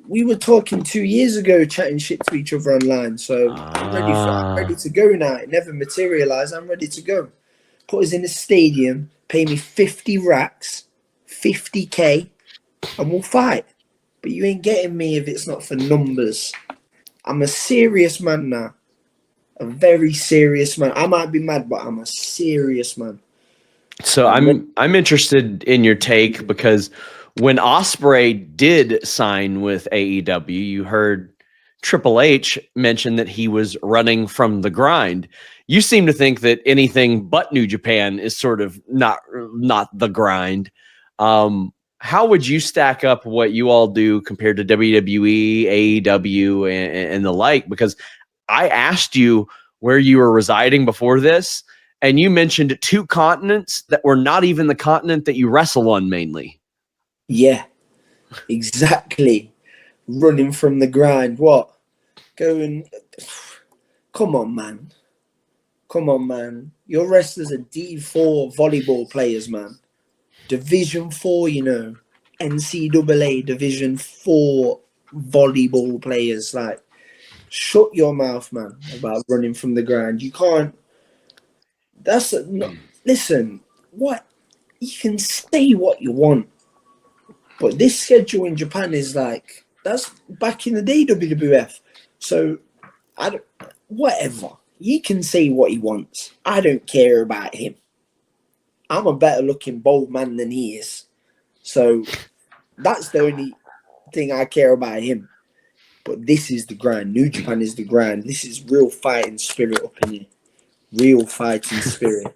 C: We were talking 2 years ago, chatting shit to each other online. So I'm ready to go now. It never materialized. I'm ready to go. Put us in a stadium, pay me 50 racks, 50K, and we'll fight. But you ain't getting me if it's not for numbers. I'm a serious man now. A very serious man. I might be mad, but I'm a serious man.
A: So I'm interested in your take, because when Ospreay did sign with AEW, you heard Triple H mention that he was running from the grind. You seem to think that anything but New Japan is sort of not the grind. How would you stack up what you all do compared to WWE, AEW, and the like? Because I asked you where you were residing before this, and you mentioned 2 continents that were not even the continent that you wrestle on mainly.
C: Yeah, exactly. Running from the grind. What? Going. Come on, man. Come on, man. Your wrestlers are D4 volleyball players, man. Division 4, you know. NCAA Division 4 volleyball players. Like, shut your mouth, man, about running from the grind. You can't. Listen, what? You can say what you want, but this schedule in Japan is like, that's back in the day, WWF. So, whatever. He can say what he wants. I don't care about him. I'm a better looking bold man than he is. So, that's the only thing I care about him. But this is the grind. New Japan is the grind. This is real fighting spirit up in here. Real fighting spirit.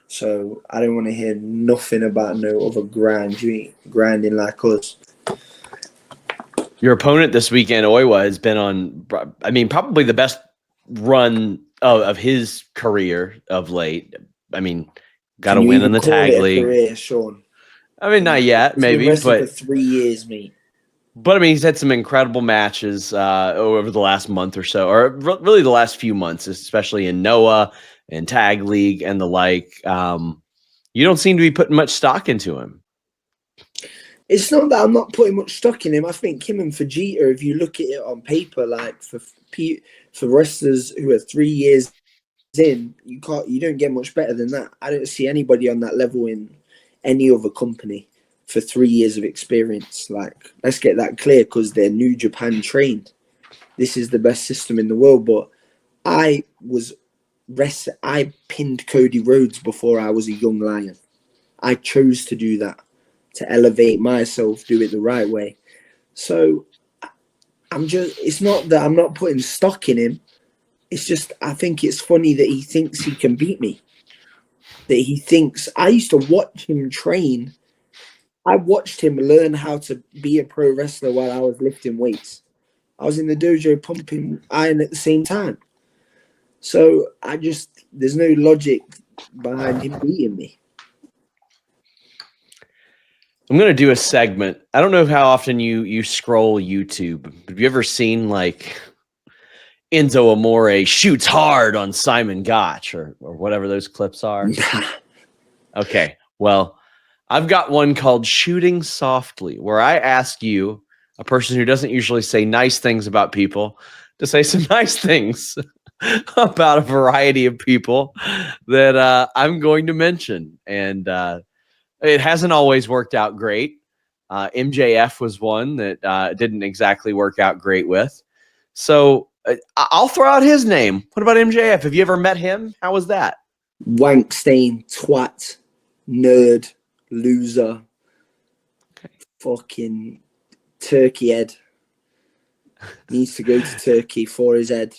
C: So I don't want to hear nothing about no other grind. You ain't grinding like us.
A: Your opponent this weekend, Oiwa, has been on, I mean, probably the best run of his career of late. I mean, got a win in the tag league.
C: Career, Sean?
A: I mean, not yet, maybe, but
C: for 3 years, mate.
A: But I mean, he's had some incredible matches over the last month or so, or really the last few months, especially in Noah and Tag League and the like. You don't seem to be putting much stock into him.
C: It's not that I'm not putting much stock in him. I think him and Vegeta, if you look at it on paper, like for wrestlers who are 3 years in, you don't get much better than that. I don't see anybody on that level in any other company for 3 years of experience. Like, let's get that clear, because they're New Japan trained. This is the best system in the world. But I pinned Cody Rhodes before I was a young lion. I chose to do that, to elevate myself, do it the right way. So it's not that I'm not putting stock in him. It's just, I think it's funny that he thinks he can beat me. That he thinks, I used to watch him train. I watched him learn how to be a pro wrestler while I was lifting weights. I was in the dojo pumping iron at the same time. So there's no logic behind him beating me.
A: I'm going to do a segment. I don't know how often you scroll YouTube. Have you ever seen like Enzo Amore shoots hard on Simon Gotch or whatever those clips are? Okay. Well, I've got one called Shooting Softly, where I ask you, a person who doesn't usually say nice things about people, to say some nice things about a variety of people that I'm going to mention. And it hasn't always worked out great. MJF was one that didn't exactly work out great with. So I'll throw out his name. What about MJF? Have you ever met him? How was that?
C: Wank stain, twat, nerd, loser, fucking turkey head. Needs to go to Turkey for his head.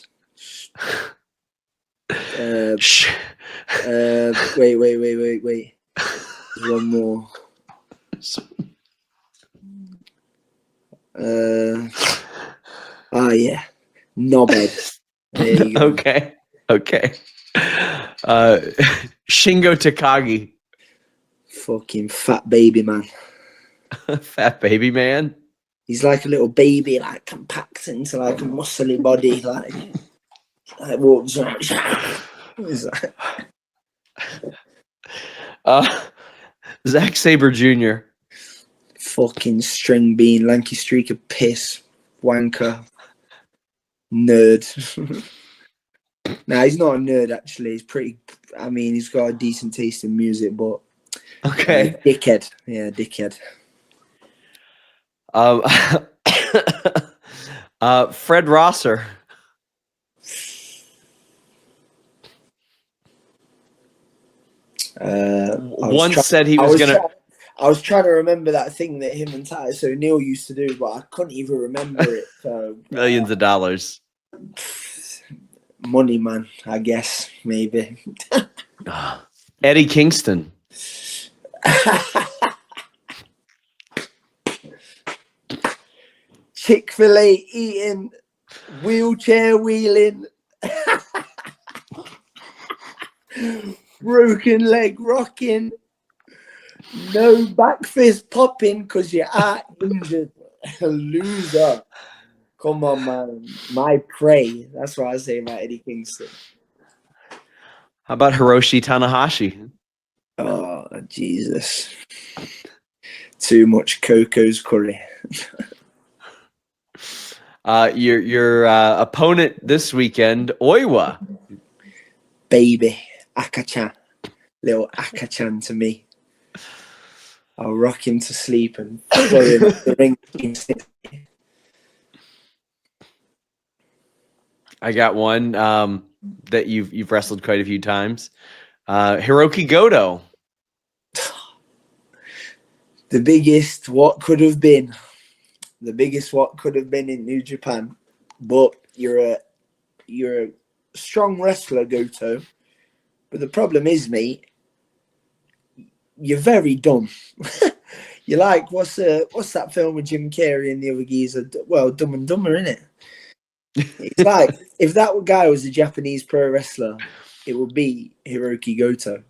C: Wait. One more. Yeah. Knobhead. There you go.
A: Okay. Shingo Takagi.
C: Fucking fat baby man.
A: Fat baby man?
C: He's like a little baby, like compact into like a muscly body, like walks around.
A: Zack Sabre Jr.
C: Fucking string bean, lanky streak of piss, wanker, nerd. Nah, he's not a nerd actually. He's pretty. I mean, he's got a decent taste in music, but
A: okay,
C: dickhead. Yeah, dickhead.
A: Fred Rosser. Once said he was gonna.
C: I was trying to remember that thing that him and Titus O'Neil used to do, but I couldn't even remember it. So
A: Millions of dollars.
C: Money, man, I guess, maybe.
A: Eddie Kingston.
C: Chick-fil-A eating, wheelchair wheeling, broken leg rocking, no back fist popping because you're out injured. Loser. Come on, man. My prey. That's what I say about Eddie Kingston.
A: How about Hiroshi Tanahashi?
C: Oh, Jesus. Too much Coco's curry.
A: Your opponent this weekend, Oiwa.
C: Baby. Akachan. Little Akachan to me. I'll rock him to sleep and throw him the ring.
A: I got one that you've wrestled quite a few times. Hiroki Goto.
C: The biggest what could have been. The biggest what could have been in New Japan. But you're a strong wrestler, Goto. But the problem is, mate, you're very dumb. You're like, what's that film with Jim Carrey and the other geezer? Well, Dumb and Dumber, innit? It's like, if that guy was a Japanese pro wrestler, it would be Hiroki Goto.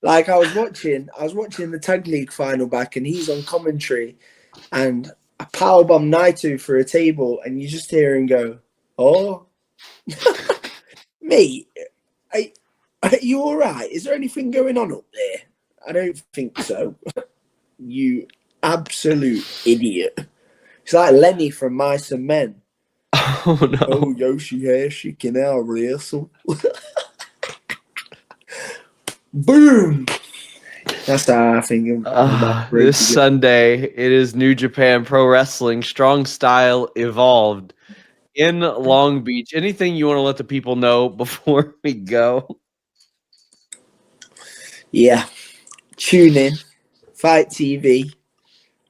C: Like, I was watching the Tag League final back, and he's on commentary, and I powerbomb Naito for a table, and you just hear him go, "Oh, mate, are you all right? Is there anything going on up there?" I don't think so. You absolute idiot. It's like Lenny from Mice and Men.
A: Oh, no.
C: Oh, Yoshi hair, she can now wrestle. Boom. That's how I think.
A: This Sunday, it is New Japan Pro Wrestling Strong Style Evolved in Long Beach. Anything you want to let the people know before we go?
C: Yeah. Tune in. Fight TV.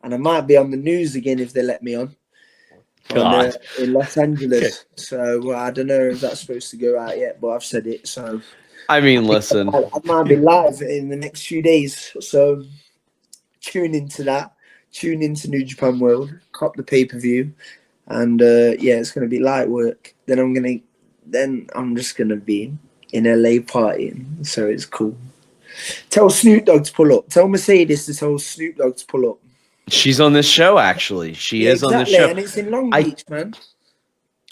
C: And I might be on the news again if they let me on. In Los Angeles. So I don't know if that's supposed to go out yet, but I've said it. So
A: I mean, listen.
C: I might be live in the next few days. So tune into that. Tune into New Japan World. Cop the pay-per-view. And yeah, it's gonna be light work. Then I'm just gonna be in LA partying. So it's cool. Tell Snoop Dogg to pull up. Tell Mercedes to tell Snoop Dogg to pull up.
A: She's on this show, actually. She is on this show.
C: And it's in Long Beach, man.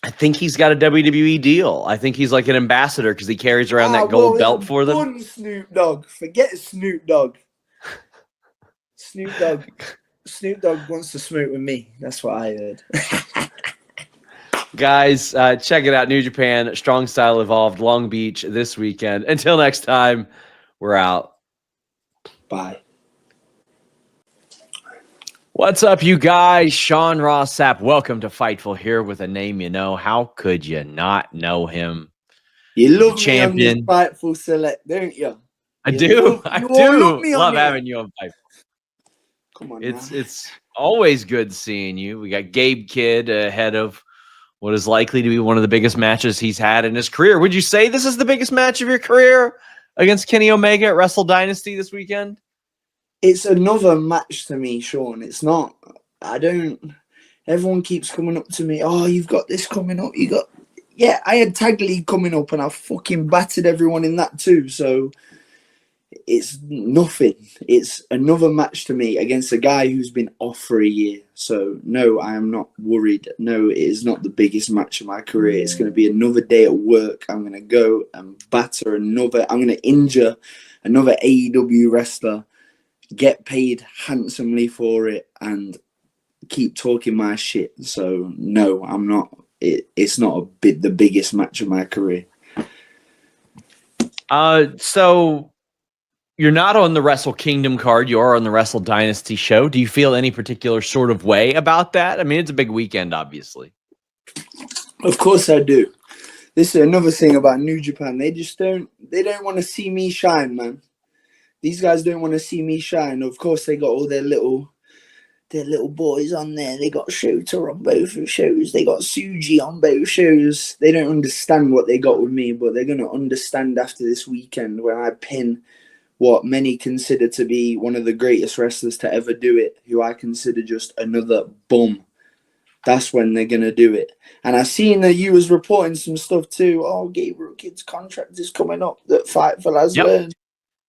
A: I think he's got a WWE deal. I think he's like an ambassador because he carries around that gold belt for them.
C: Snoop Dogg. Forget Snoop Dogg. Snoop Dogg wants to smoke with me. That's what I heard.
A: Guys, check it out. New Japan, Strong Style Evolved, Long Beach this weekend. Until next time, we're out.
C: Bye.
A: What's up, you guys? Sean Ross Sapp. Welcome to Fightful, here with a name you know. How could you not know him?
C: You love champion. Me on this Fightful Select, don't you?
A: I do. Love having you on Fightful.
C: Come on,
A: it's always good seeing you. We got Gabe Kidd ahead of what is likely to be one of the biggest matches he's had in his career. Would you say this is the biggest match of your career against Kenny Omega at Wrestle Dynasty this weekend?
C: It's another match to me, Sean. It's not. Everyone keeps coming up to me. Oh, you've got this coming up. Yeah, I had Tag League coming up and I fucking battered everyone in that too. So it's nothing. It's another match to me against a guy who's been off for a year. So no, I am not worried. No, it is not the biggest match of my career. It's going to be another day at work. I'm going to go and batter I'm going to injure another AEW wrestler, get paid handsomely for it, and keep talking my shit. So no, I'm not. It's not the biggest match of my career.
A: So you're not on the Wrestle Kingdom card. You are on the Wrestle Dynasty show. Do you feel any particular sort of way about that? I mean, it's a big weekend, obviously.
C: Of course I do. This is another thing about New Japan. They don't want to see me shine, man. These guys don't want to see me shine. Of course, they got all their little boys on there. They got Shota on both shows. They got Suji on both shows. They don't understand what they got with me, but they're going to understand after this weekend when I pin what many consider to be one of the greatest wrestlers to ever do it, who I consider just another bum. That's when they're going to do it. And I seen that you was reporting some stuff too. Oh, Gabriel Kidd's contract is coming up that Fightful has learned.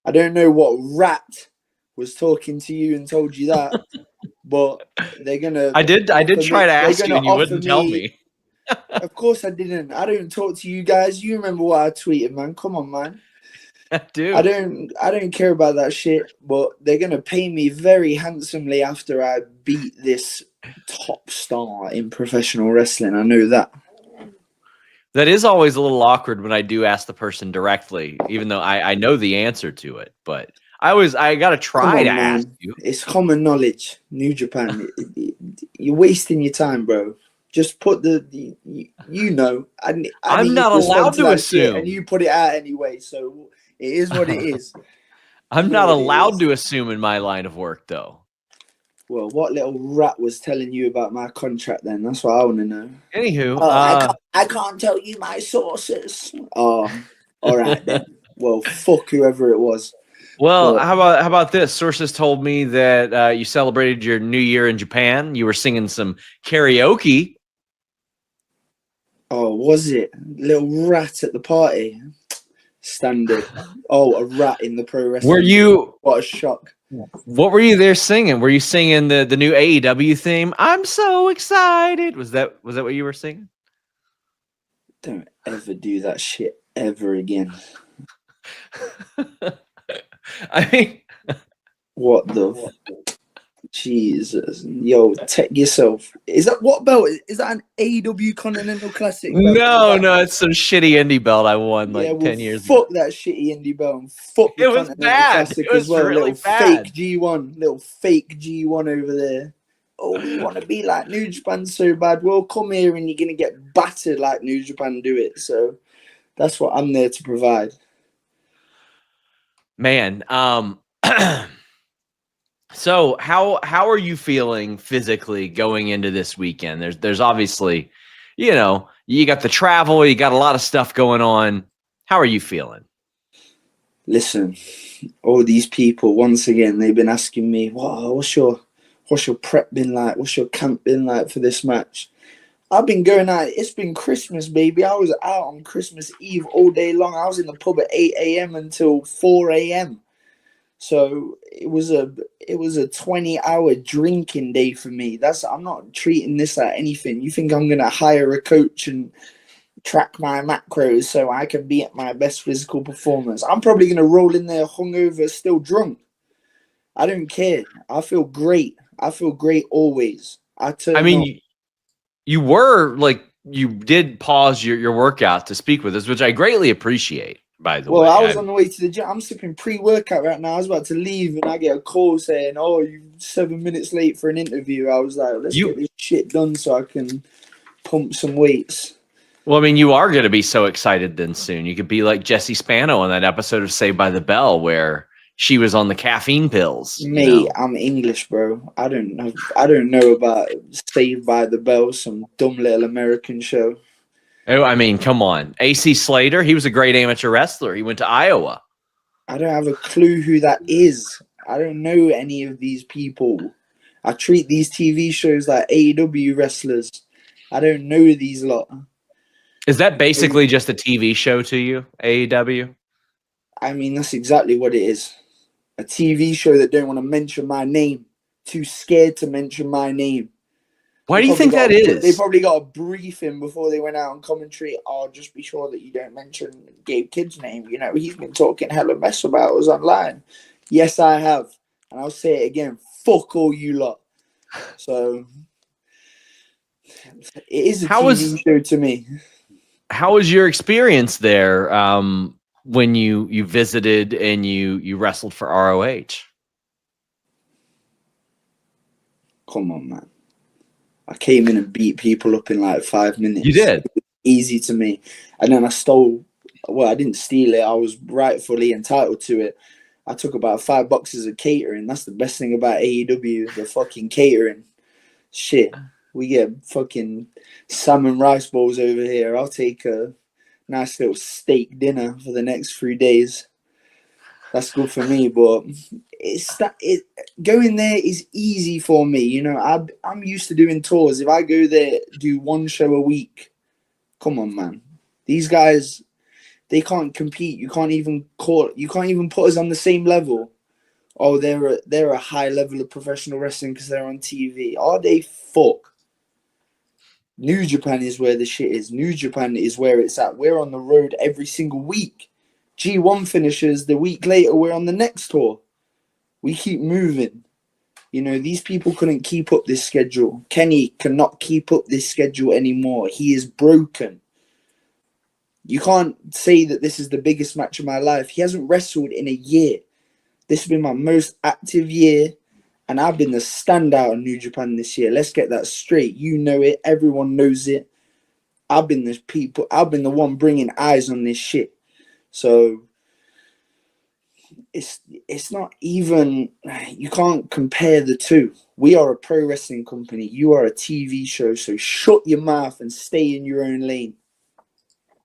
C: I don't know what rat was talking to you and told you that, but they're going to...
A: I did try to ask you and you wouldn't tell me.
C: Of course I didn't. I don't talk to you guys. You remember what I tweeted, man. Come on, man.
A: Dude.
C: I don't care about that shit, but they're going to pay me very handsomely after I beat this top star in professional wrestling. I know that.
A: That is always a little awkward when I do ask the person directly, even though I know the answer to it. But I got to try to ask you.
C: It's common knowledge. New Japan. You're wasting your time, bro. Just put you know.
A: I'm not allowed to assume.
C: And you put it out anyway, so it is what it is.
A: I'm not allowed to assume in my line of work, though.
C: Well, what little rat was telling you about my contract then? That's what I want to know.
A: Anywho.
C: I can't tell you my sources. Oh, all right then. Well, fuck whoever it was.
A: Well, how about this? Sources told me that you celebrated your New Year in Japan. You were singing some karaoke.
C: Oh, was it? Little rat at the party. Standard. Oh, a rat in the pro wrestling.
A: Were you?
C: What a shock.
A: What were you there singing? Were you singing the new AEW theme? I'm so excited. Was that what you were singing?
C: Don't ever do that shit ever again.
A: I mean,
C: what the Jesus. Yo, tech yourself. Is that what belt? Is that an AEW Continental Classic belt?
A: No, it's some shitty indie belt I won 10 years ago.
C: Fuck that shitty indie belt and fuck the
A: Continental Classic
C: as well.
A: Really
C: little bad. Little fake G1 over there. Oh, we want to be like New Japan so bad. Well, come here and you're going to get battered like New Japan do it. So that's what I'm there to provide.
A: Man, so how are you feeling physically going into this weekend? There's obviously, you got the travel, you got a lot of stuff going on. How are you feeling?
C: Listen, all these people, once again, they've been asking me, what's your prep been like? What's your camp been like for this match? I've been going out. It's been Christmas, baby. I was out on Christmas Eve all day long. I was in the pub at 8 a.m. until 4 a.m. So it was a 20-hour drinking day for me. I'm not treating this like anything. You think I'm gonna hire a coach and track my macros so I can be at my best physical performance? I'm probably gonna roll in there hungover, still drunk. I don't care. I feel great. I feel great always.
A: You did pause your workout to speak with us, which I greatly appreciate, by the way.
C: Well, I was on the way to the gym. I'm sipping pre-workout right now. I was about to leave and I get a call saying, oh, you're 7 minutes late for an interview. I was like, let's get this shit done so I can pump some weights.
A: Well, I mean, you are going to be so excited then soon. You could be like Jessie Spano on that episode of Saved by the Bell where she was on the caffeine pills.
C: Mate, I'm English, bro. I don't know about Saved by the Bell, some dumb little American show.
A: Oh, I mean, come on. AC Slater, he was a great amateur wrestler. He went to Iowa.
C: I don't have a clue who that is. I don't know any of these people. I treat these TV shows like AEW wrestlers. I don't know these lot.
A: Is that basically just a TV show to you, AEW?
C: I mean, that's exactly what it is. A TV show that don't want to mention my name. Too scared to mention my name.
A: Why do you think that is?
C: They probably got a briefing before they went out on commentary. Oh, just be sure that you don't mention Gabe Kidd's name. He's been talking hella mess about us online. Yes, I have. And I'll say it again. Fuck all you lot. So, it is a TV show to me.
A: How was your experience there when you visited and you wrestled for ROH?
C: Come on, man. I came in and beat people up in like 5 minutes.
A: You did?
C: easy to me. And then I didn't steal it. I was rightfully entitled to it. I took about 5 boxes of catering. That's the best thing about AEW, the fucking catering. Shit, we get fucking salmon rice bowls over here. I'll take a nice little steak dinner for the next 3 days. That's good for me, but going there is easy for me. You know, I'm used to doing tours. If I go there, do 1 show a week, come on, man. These guys, they can't compete. You can't even put us on the same level. Oh, they're a high level of professional wrestling because they're on TV. Are they? Fuck. New Japan is where the shit is. New Japan is where it's at. We're on the road every single week. G1 finishes, the week later we're on the next tour. We keep moving. You know, these people couldn't keep up this schedule. Kenny cannot keep up this schedule anymore. He is broken. You can't say that this is the biggest match of my life. He hasn't wrestled in a year. This has been my most active year, and I've been the standout in New Japan this year. Let's get that straight. You know it. Everyone knows it. I've been the one bringing eyes on this shit. So it's not even, you can't compare the two. We are a pro wrestling company. You are a TV show. So shut your mouth and stay in your own lane.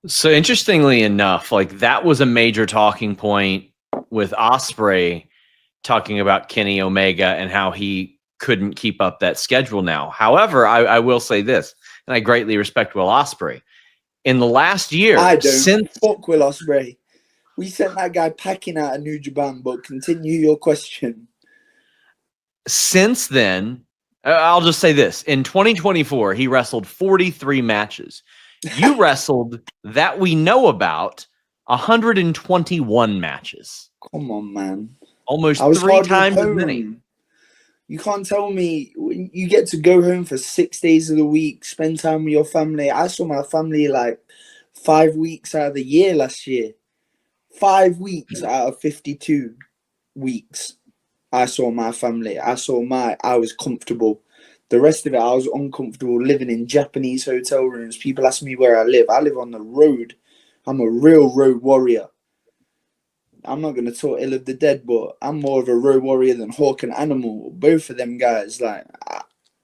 A: So interestingly enough, like that was a major talking point with Ospreay talking about Kenny Omega and how he couldn't keep up that schedule now. However, I will say this, and I greatly respect Will Ospreay. In the last year,
C: fuck Will Ospreay. We sent that guy packing out of New Japan, but continue your question.
A: Since then, I'll just say this. In 2024, he wrestled 43 matches. You wrestled, that we know about, 121 matches.
C: Come on, man.
A: Almost 3 times as many.
C: You can't tell me when you get to go home for 6 days of the week, spend time with your family. I saw my family like 5 weeks out of the year last year. 5 weeks out of 52 weeks. I saw my family. I was comfortable. The rest of it, I was uncomfortable living in Japanese hotel rooms. People ask me where I live. I live on the road. I'm a real road warrior. I'm not going to talk ill of the dead, but I'm more of a road warrior than Hawk and Animal. Both of them guys, like,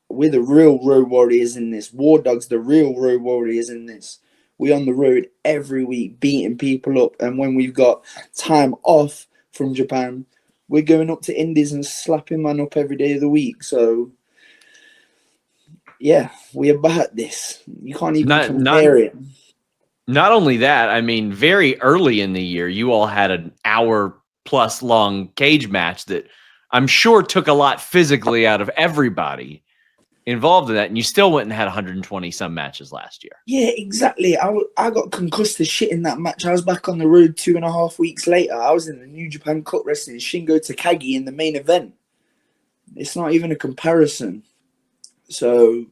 C: we're the real road warriors in this. War Dog's the real road warriors in this. We on the road every week, beating people up. And when we've got time off from Japan, we're going up to Indies and slapping man up every day of the week. So, yeah, we're about this. You can't even compare it.
A: Not only that, I mean, very early in the year, you all had an hour-plus long cage match that I'm sure took a lot physically out of everybody involved in that, and you still went and had 120-some matches last year.
C: Yeah, exactly. I got concussed as shit in that match. I was back on the road 2.5 weeks later. I was in the New Japan Cup wrestling Shingo Takagi in the main event. It's not even a comparison. So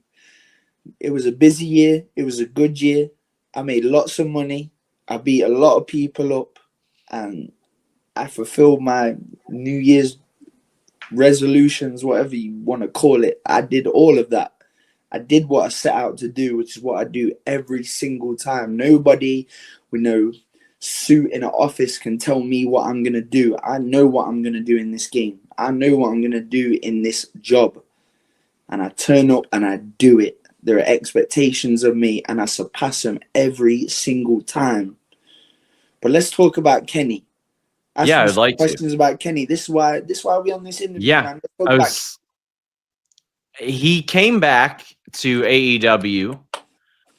C: it was a busy year. It was a good year. I made lots of money. I beat a lot of people up, and I fulfilled my New Year's resolutions, whatever you want to call it. I did all of that. I did what I set out to do, which is what I do every single time. Nobody with no suit in an office can tell me what I'm going to do. I know what I'm going to do in this game. I know what I'm going to do in this job. And I turn up and I do it. There are expectations of me, and I surpass them every single time. But let's talk about Kenny.
A: I'd like
C: questions about Kenny. This is why we're on this interview.
A: Yeah,
C: man.
A: He came back to AEW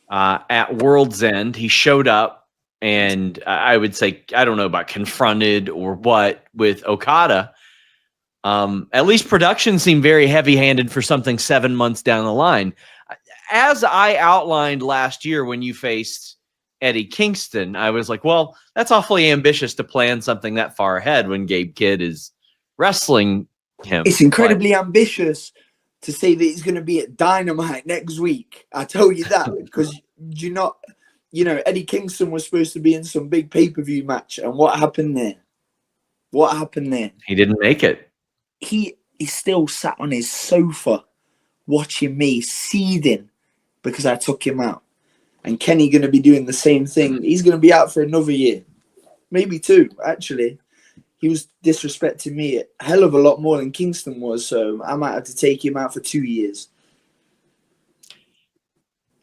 A: at World's End. He showed up, and I would say, I don't know about confronted or what with Okada. At least production seemed very heavy-handed for something 7 months down the line. As I outlined last year when you faced Eddie Kingston, I was like, well, that's awfully ambitious to plan something that far ahead when Gabe Kidd is wrestling him.
C: It's incredibly ambitious to say that he's going to be at Dynamite next week. I tell you that because Eddie Kingston was supposed to be in some big pay-per-view match. And what happened there? He
A: didn't make it.
C: He still sat on his sofa watching me seething because I took him out. And Kenny going to be doing the same thing. He's going to be out for another year. Maybe 2, actually. He was disrespecting me a hell of a lot more than Kingston was, so I might have to take him out for 2 years.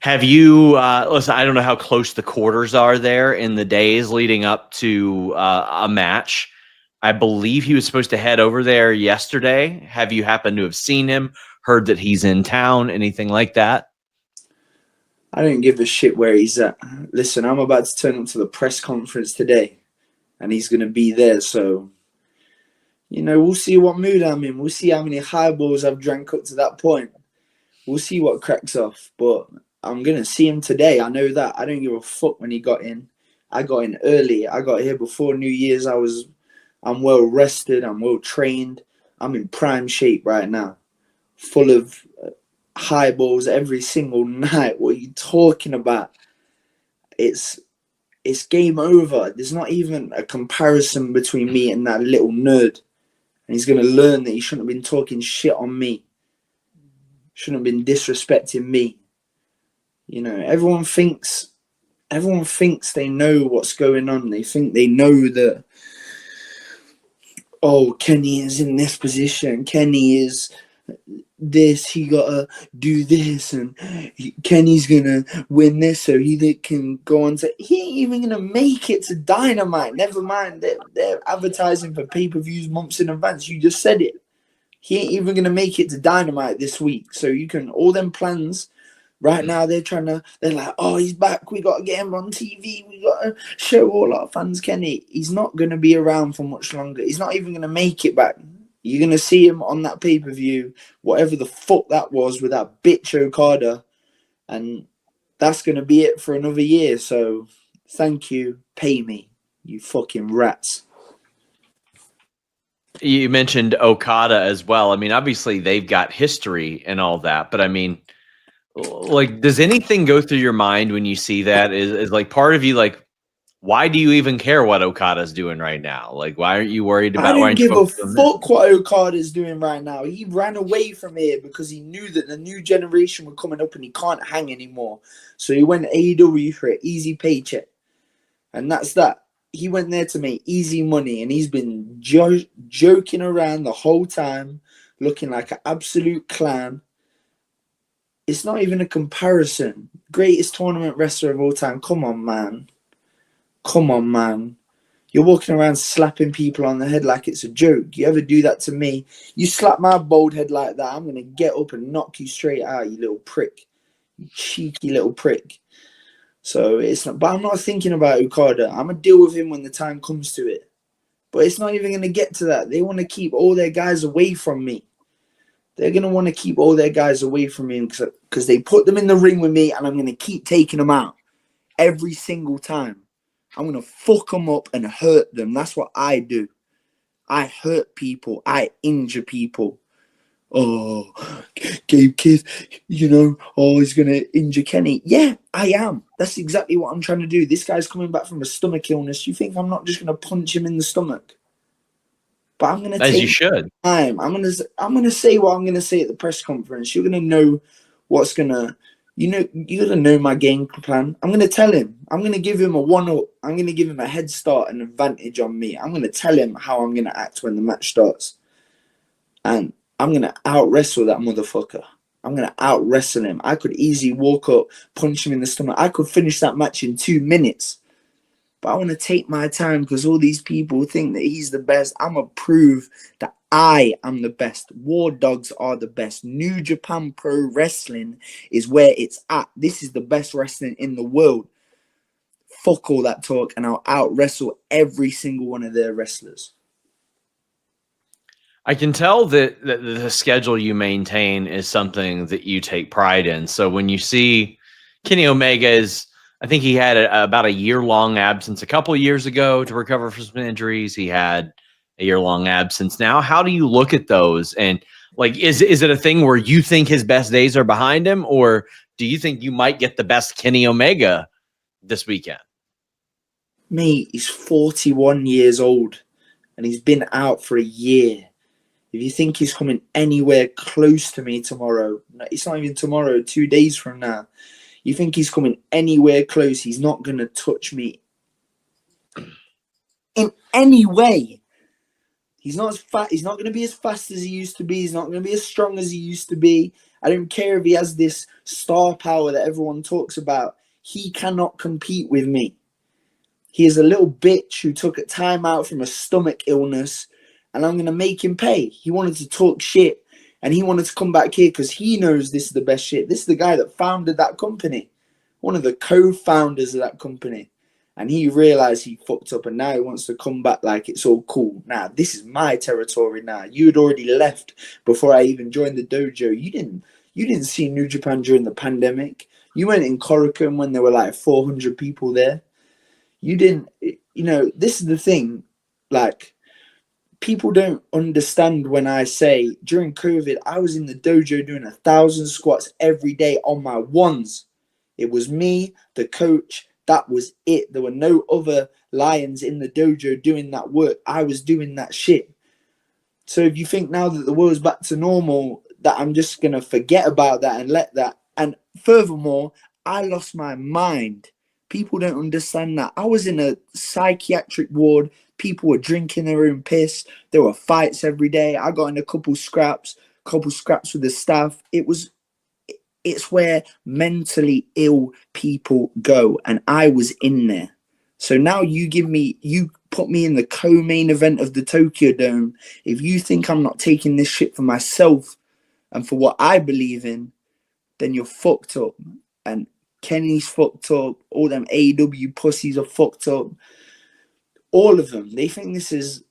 A: Have you, listen, I don't know how close the quarters are there in the days leading up to a match. I believe he was supposed to head over there yesterday. Have you happened to have seen him, heard that he's in town, anything like that?
C: I don't give a shit where he's at. Listen, I'm about to turn up to the press conference today, and he's going to be there, so, you know, we'll see what mood I'm in. We'll see how many highballs I've drank up to that point. We'll see what cracks off, but I'm going to see him today. I know that. I don't give a fuck when he got in. I got in early. I got here before New Year's. I'm well rested. I'm well trained. I'm in prime shape right now. Full of highballs every single night. What are you talking about? It's game over. There's not even a comparison between me and that little nerd. And he's going to learn that he shouldn't have been talking shit on me. Shouldn't have been disrespecting me. You know, everyone thinks they know what's going on. They think they know that, oh, Kenny is in this position. Kenny is this. He got to do this. And Kenny's going to win this so he can go on to... He ain't even going to make it to Dynamite. Never mind. They're advertising for pay-per-views months in advance. You just said it. He ain't even going to make it to Dynamite this week. So you can... All them plans... Right now, they're like, oh, he's back. We got to get him on TV. We got to show all our fans Kenny. He's not going to be around for much longer. He's not even going to make it back. You're going to see him on that pay-per-view, whatever the fuck that was with that bitch Okada. And that's going to be it for another year. So thank you. Pay me, you fucking rats.
A: You mentioned Okada as well. I mean, obviously, they've got history and all that. But I mean... Like, does anything go through your mind when you see that? Is like part of you like, why do you even care what Okada's doing right now? Like, why aren't you worried about?
C: I don't give a fuck what Okada's doing right now. He ran away from here because he knew that the new generation were coming up and he can't hang anymore. So he went AEW for an easy paycheck, and that's that. He went there to make easy money, and he's been joking around the whole time, looking like an absolute clown. It's not even a comparison. Greatest tournament wrestler of all time. Come on, man. Come on, man. You're walking around slapping people on the head like it's a joke. You ever do that to me? You slap my bald head like that, I'm going to get up and knock you straight out, you little prick. You cheeky little prick. So it's not, but I'm not thinking about Okada. I'm going to deal with him when the time comes to it. But it's not even going to get to that. They want to keep all their guys away from me. They're going to want to keep all their guys away from me because they put them in the ring with me, and I'm going to keep taking them out every single time. I'm going to fuck them up and hurt them. That's what I do. I hurt people. I injure people. Oh, Gabe Kidd, you know, oh, he's going to injure Kenny. Yeah, I am. That's exactly what I'm trying to do. This guy's coming back from a stomach illness. You think I'm not just going to punch him in the stomach? But I'm going to take
A: as you should.
C: Time. I'm gonna say what I'm gonna say at the press conference. You're gonna know what's gonna, you're gonna know my game plan. I'm gonna tell him. I'm gonna give him a 1-up. I'm gonna give him a head start, an advantage on me. I'm gonna tell him how I'm gonna act when the match starts, and I'm gonna out wrestle that motherfucker. I'm gonna out wrestle him. I could easily walk up, punch him in the stomach. I could finish that match in 2 minutes. But I want to take my time because all these people think that he's the best. I'm going to prove that I am the best. War Dogs are the best. New Japan Pro Wrestling is where it's at. This is the best wrestling in the world. Fuck all that talk, and I'll out wrestle every single one of their wrestlers.
A: I can tell that the schedule you maintain is something that you take pride in. So when you see Kenny Omega is... I think he had about a year-long absence a couple of years ago to recover from some injuries. He had a year-long absence now. How do you look at those? And, like, is it a thing where you think his best days are behind him, or do you think you might get the best Kenny Omega this weekend?
C: Mate, he's 41 years old, and he's been out for a year. If you think he's coming anywhere close to me tomorrow, it's not even tomorrow, 2 days from now, You think he's coming anywhere close? He's not going to touch me in any way. He's not as fat. He's not going to be as fast as he used to be. He's not going to be as strong as he used to be. I don't care if he has this star power that everyone talks about. He cannot compete with me. He is a little bitch who took a time out from a stomach illness, and I'm going to make him pay. He wanted to talk shit, and he wanted to come back here because he knows this is the best shit. This is the guy that founded that company, one of the co-founders of that company. And he realized he fucked up, and now he wants to come back like it's all cool. Nah, this is my territory now. You had already left before I even joined the dojo. You didn't see New Japan during the pandemic. You went in Korakuen when there were like 400 people there. You didn't, this is the thing. Like, people don't understand when I say during COVID, I was in the dojo doing 1,000 squats every day on my ones. It was me, the coach. That was it. There were no other lions in the dojo doing that work. I was doing that shit. So if you think now that the world's back to normal, that I'm just going to forget about that and let that. And furthermore, I lost my mind. People don't understand that. I was in a psychiatric ward. People were drinking their own piss. There were fights every day. I got in a couple scraps with the staff. It's where mentally ill people go, and I was in there. So now you put me in the co-main event of the Tokyo Dome. If you think I'm not taking this shit for myself and for what I believe in, then you're fucked up. And Kenny's fucked up. All them AEW pussies are fucked up. All of them. They think this is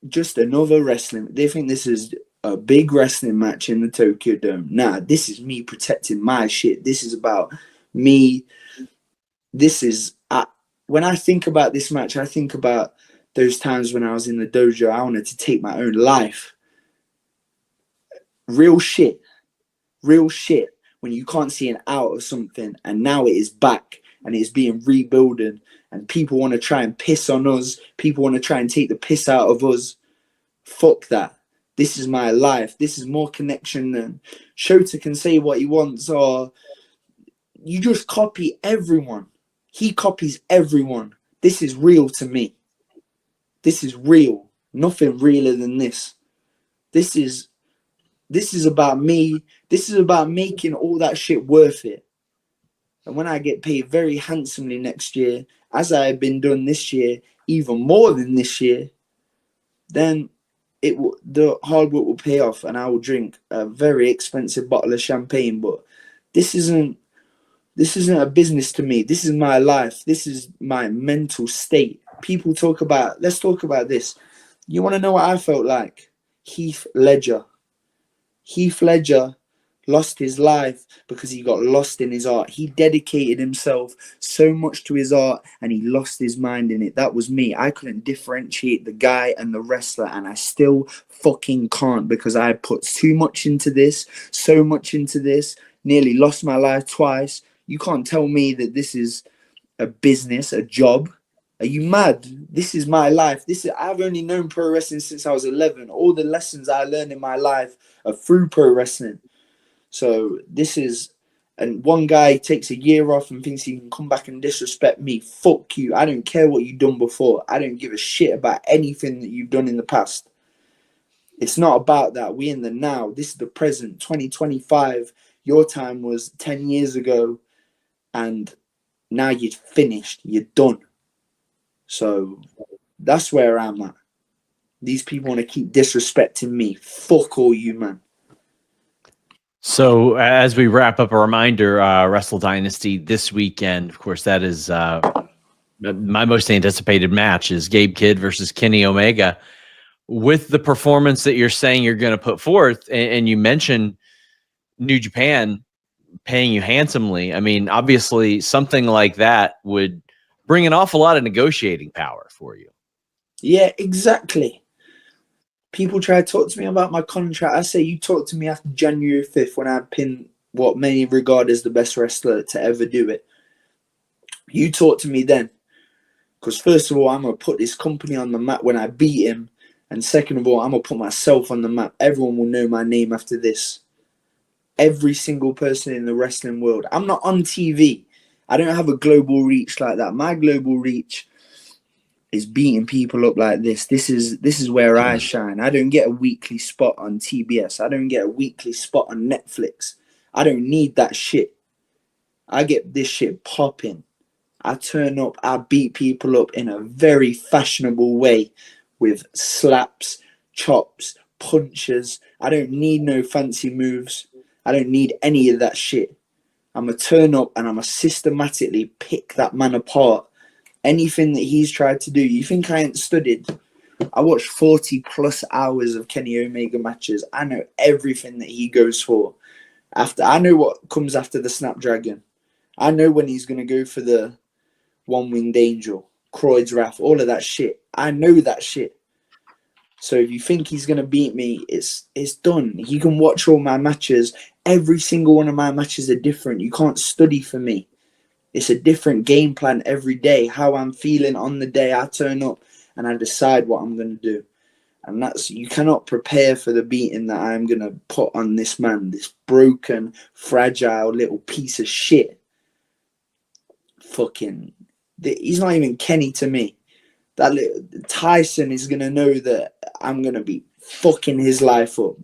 C: just another wrestling. They think this is a big wrestling match in the Tokyo Dome. Nah, this is me protecting my shit. This is about me. This is, when I think about this match, I think about those times when I was in the dojo, I wanted to take my own life. Real shit. When you can't see an out of something, and now it is back and it's being rebuilt, and people want to try and piss on us. People want to try and take the piss out of us. Fuck that. This is my life. This is more connection than Shota can say what he wants, or you just copy everyone. He copies everyone. This is real to me. This is real. Nothing realer than this. This is about me. This is about making all that shit worth it. And when I get paid very handsomely next year, as I have been done this year, even more than this year, then the hard work will pay off, and I will drink a very expensive bottle of champagne. But this isn't a business to me. This is my life. This is my mental state. People let's talk about this. You want to know what I felt like? Heath Ledger lost his life because he got lost in his art. He dedicated himself so much to his art, and he lost his mind in it. That was me. I couldn't differentiate the guy and the wrestler, and I still fucking can't, because I put too much into this, so much into this, nearly lost my life twice. You can't tell me that this is a business, a job. Are you mad? This is my life. I've only known pro wrestling since I was 11. All the lessons I learned in my life are through pro wrestling. So and one guy takes a year off and thinks he can come back and disrespect me. Fuck you. I don't care what you've done before. I don't give a shit about anything that you've done in the past. It's not about that. We in the now. This is the present, 2025. Your time was 10 years ago, and now you're finished. You're done. So that's where I'm at. These people want to keep disrespecting me. Fuck all you, man.
A: So as we wrap up, a reminder, Wrestle Dynasty this weekend. Of course, that is my most anticipated match is Gabe Kidd versus Kenny Omega. With the performance that you're saying you're going to put forth, and you mentioned New Japan paying you handsomely. I mean, obviously something like that would bring an awful lot of negotiating power for you.
C: Yeah, exactly. People try to talk to me about my contract. I say, you talk to me after January 5th when I pin what many regard as the best wrestler to ever do it. You talk to me then. Because first of all, I'm going to put this company on the map when I beat him. And second of all, I'm going to put myself on the map. Everyone will know my name after this. Every single person in the wrestling world. I'm not on TV. I don't have a global reach like that. My global reach is beating people up like this. This is where I shine. I don't get a weekly spot on TBS. I don't get a weekly spot on Netflix. I don't need that shit. I get this shit popping. I turn up, I beat people up in a very fashionable way with slaps, chops, punches. I don't need no fancy moves. I don't need any of that shit. I'm going to turn up and I'm going to systematically pick that man apart. Anything that he's tried to do, you think I ain't studied? I watched 40 plus hours of Kenny Omega matches. I know everything that he goes for. I know what comes after the Snapdragon. I know when he's going to go for the One-Winged Angel, Croyd's Wrath, all of that shit. I know that shit. So if you think he's going to beat me, it's done. You can watch all my matches. Every single one of my matches are different. You can't study for me. It's a different game plan every day. How I'm feeling on the day I turn up and I decide what I'm going to do. And you cannot prepare for the beating that I'm going to put on this man, this broken, fragile little piece of shit. He's not even Kenny to me. That little Tyson is going to know that I'm going to be fucking his life up.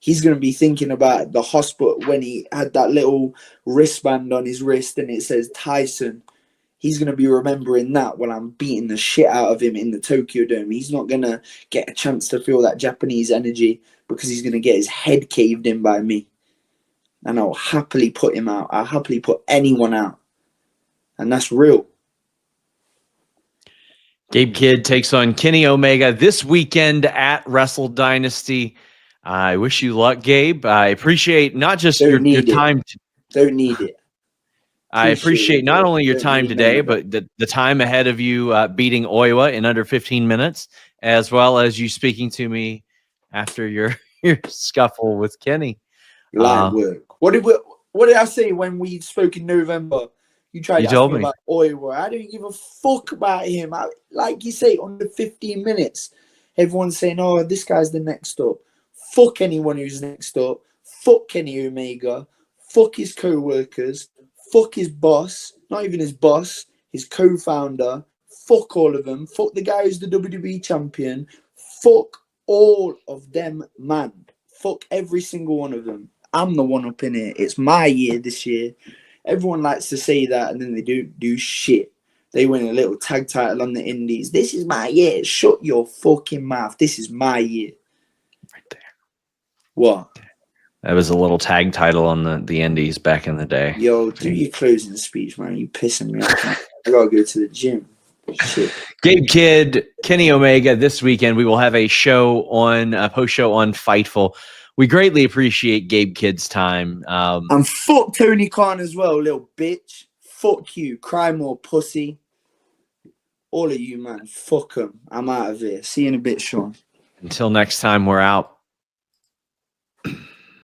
C: He's going to be thinking about the hospital when he had that little wristband on his wrist and it says Tyson. He's going to be remembering that while I'm beating the shit out of him in the Tokyo Dome. He's not going to get a chance to feel that Japanese energy because he's going to get his head caved in by me. And I'll happily put him out. I'll happily put anyone out. And that's real.
A: Gabe Kidd takes on Kenny Omega this weekend at Wrestle Dynasty. I wish you luck, Gabe. I appreciate not just your time.
C: Don't need it.
A: I appreciate not only your time today, but the time ahead of you beating Oiwa in under 15 minutes, as well as you speaking to me after your scuffle with Kenny.
C: Light work. What did I say when we spoke in November? You tried to ask me about Oiwa. I don't give a fuck about him. Like you say, under 15 minutes, everyone's saying, oh, this guy's the next up. Fuck anyone who's next up. Fuck Kenny Omega. Fuck his co-workers. Fuck his boss. Not even his boss. His co-founder. Fuck all of them. Fuck the guy who's the WWE champion. Fuck all of them, man. Fuck every single one of them. I'm the one up in it. It's my year this year. Everyone likes to say that and then they do shit. They win a little tag title on the indies. This is my year. Shut your fucking mouth. This is my year.
A: Right there.
C: What?
A: That was a little tag title on the indies back in the day.
C: Yo, do your closing speech, man. You pissing me off, man. I gotta go to the gym. Shit.
A: Gabe Kidd, Kenny Omega this weekend. We will have a post show on Fightful. We greatly appreciate Gabe Kidd's time.
C: And fuck Tony Khan as well, little bitch. Fuck you. Cry more, pussy. All of you, man. Fuck them. I'm out of here. See you in a bit, Sean.
A: Until next time, we're out.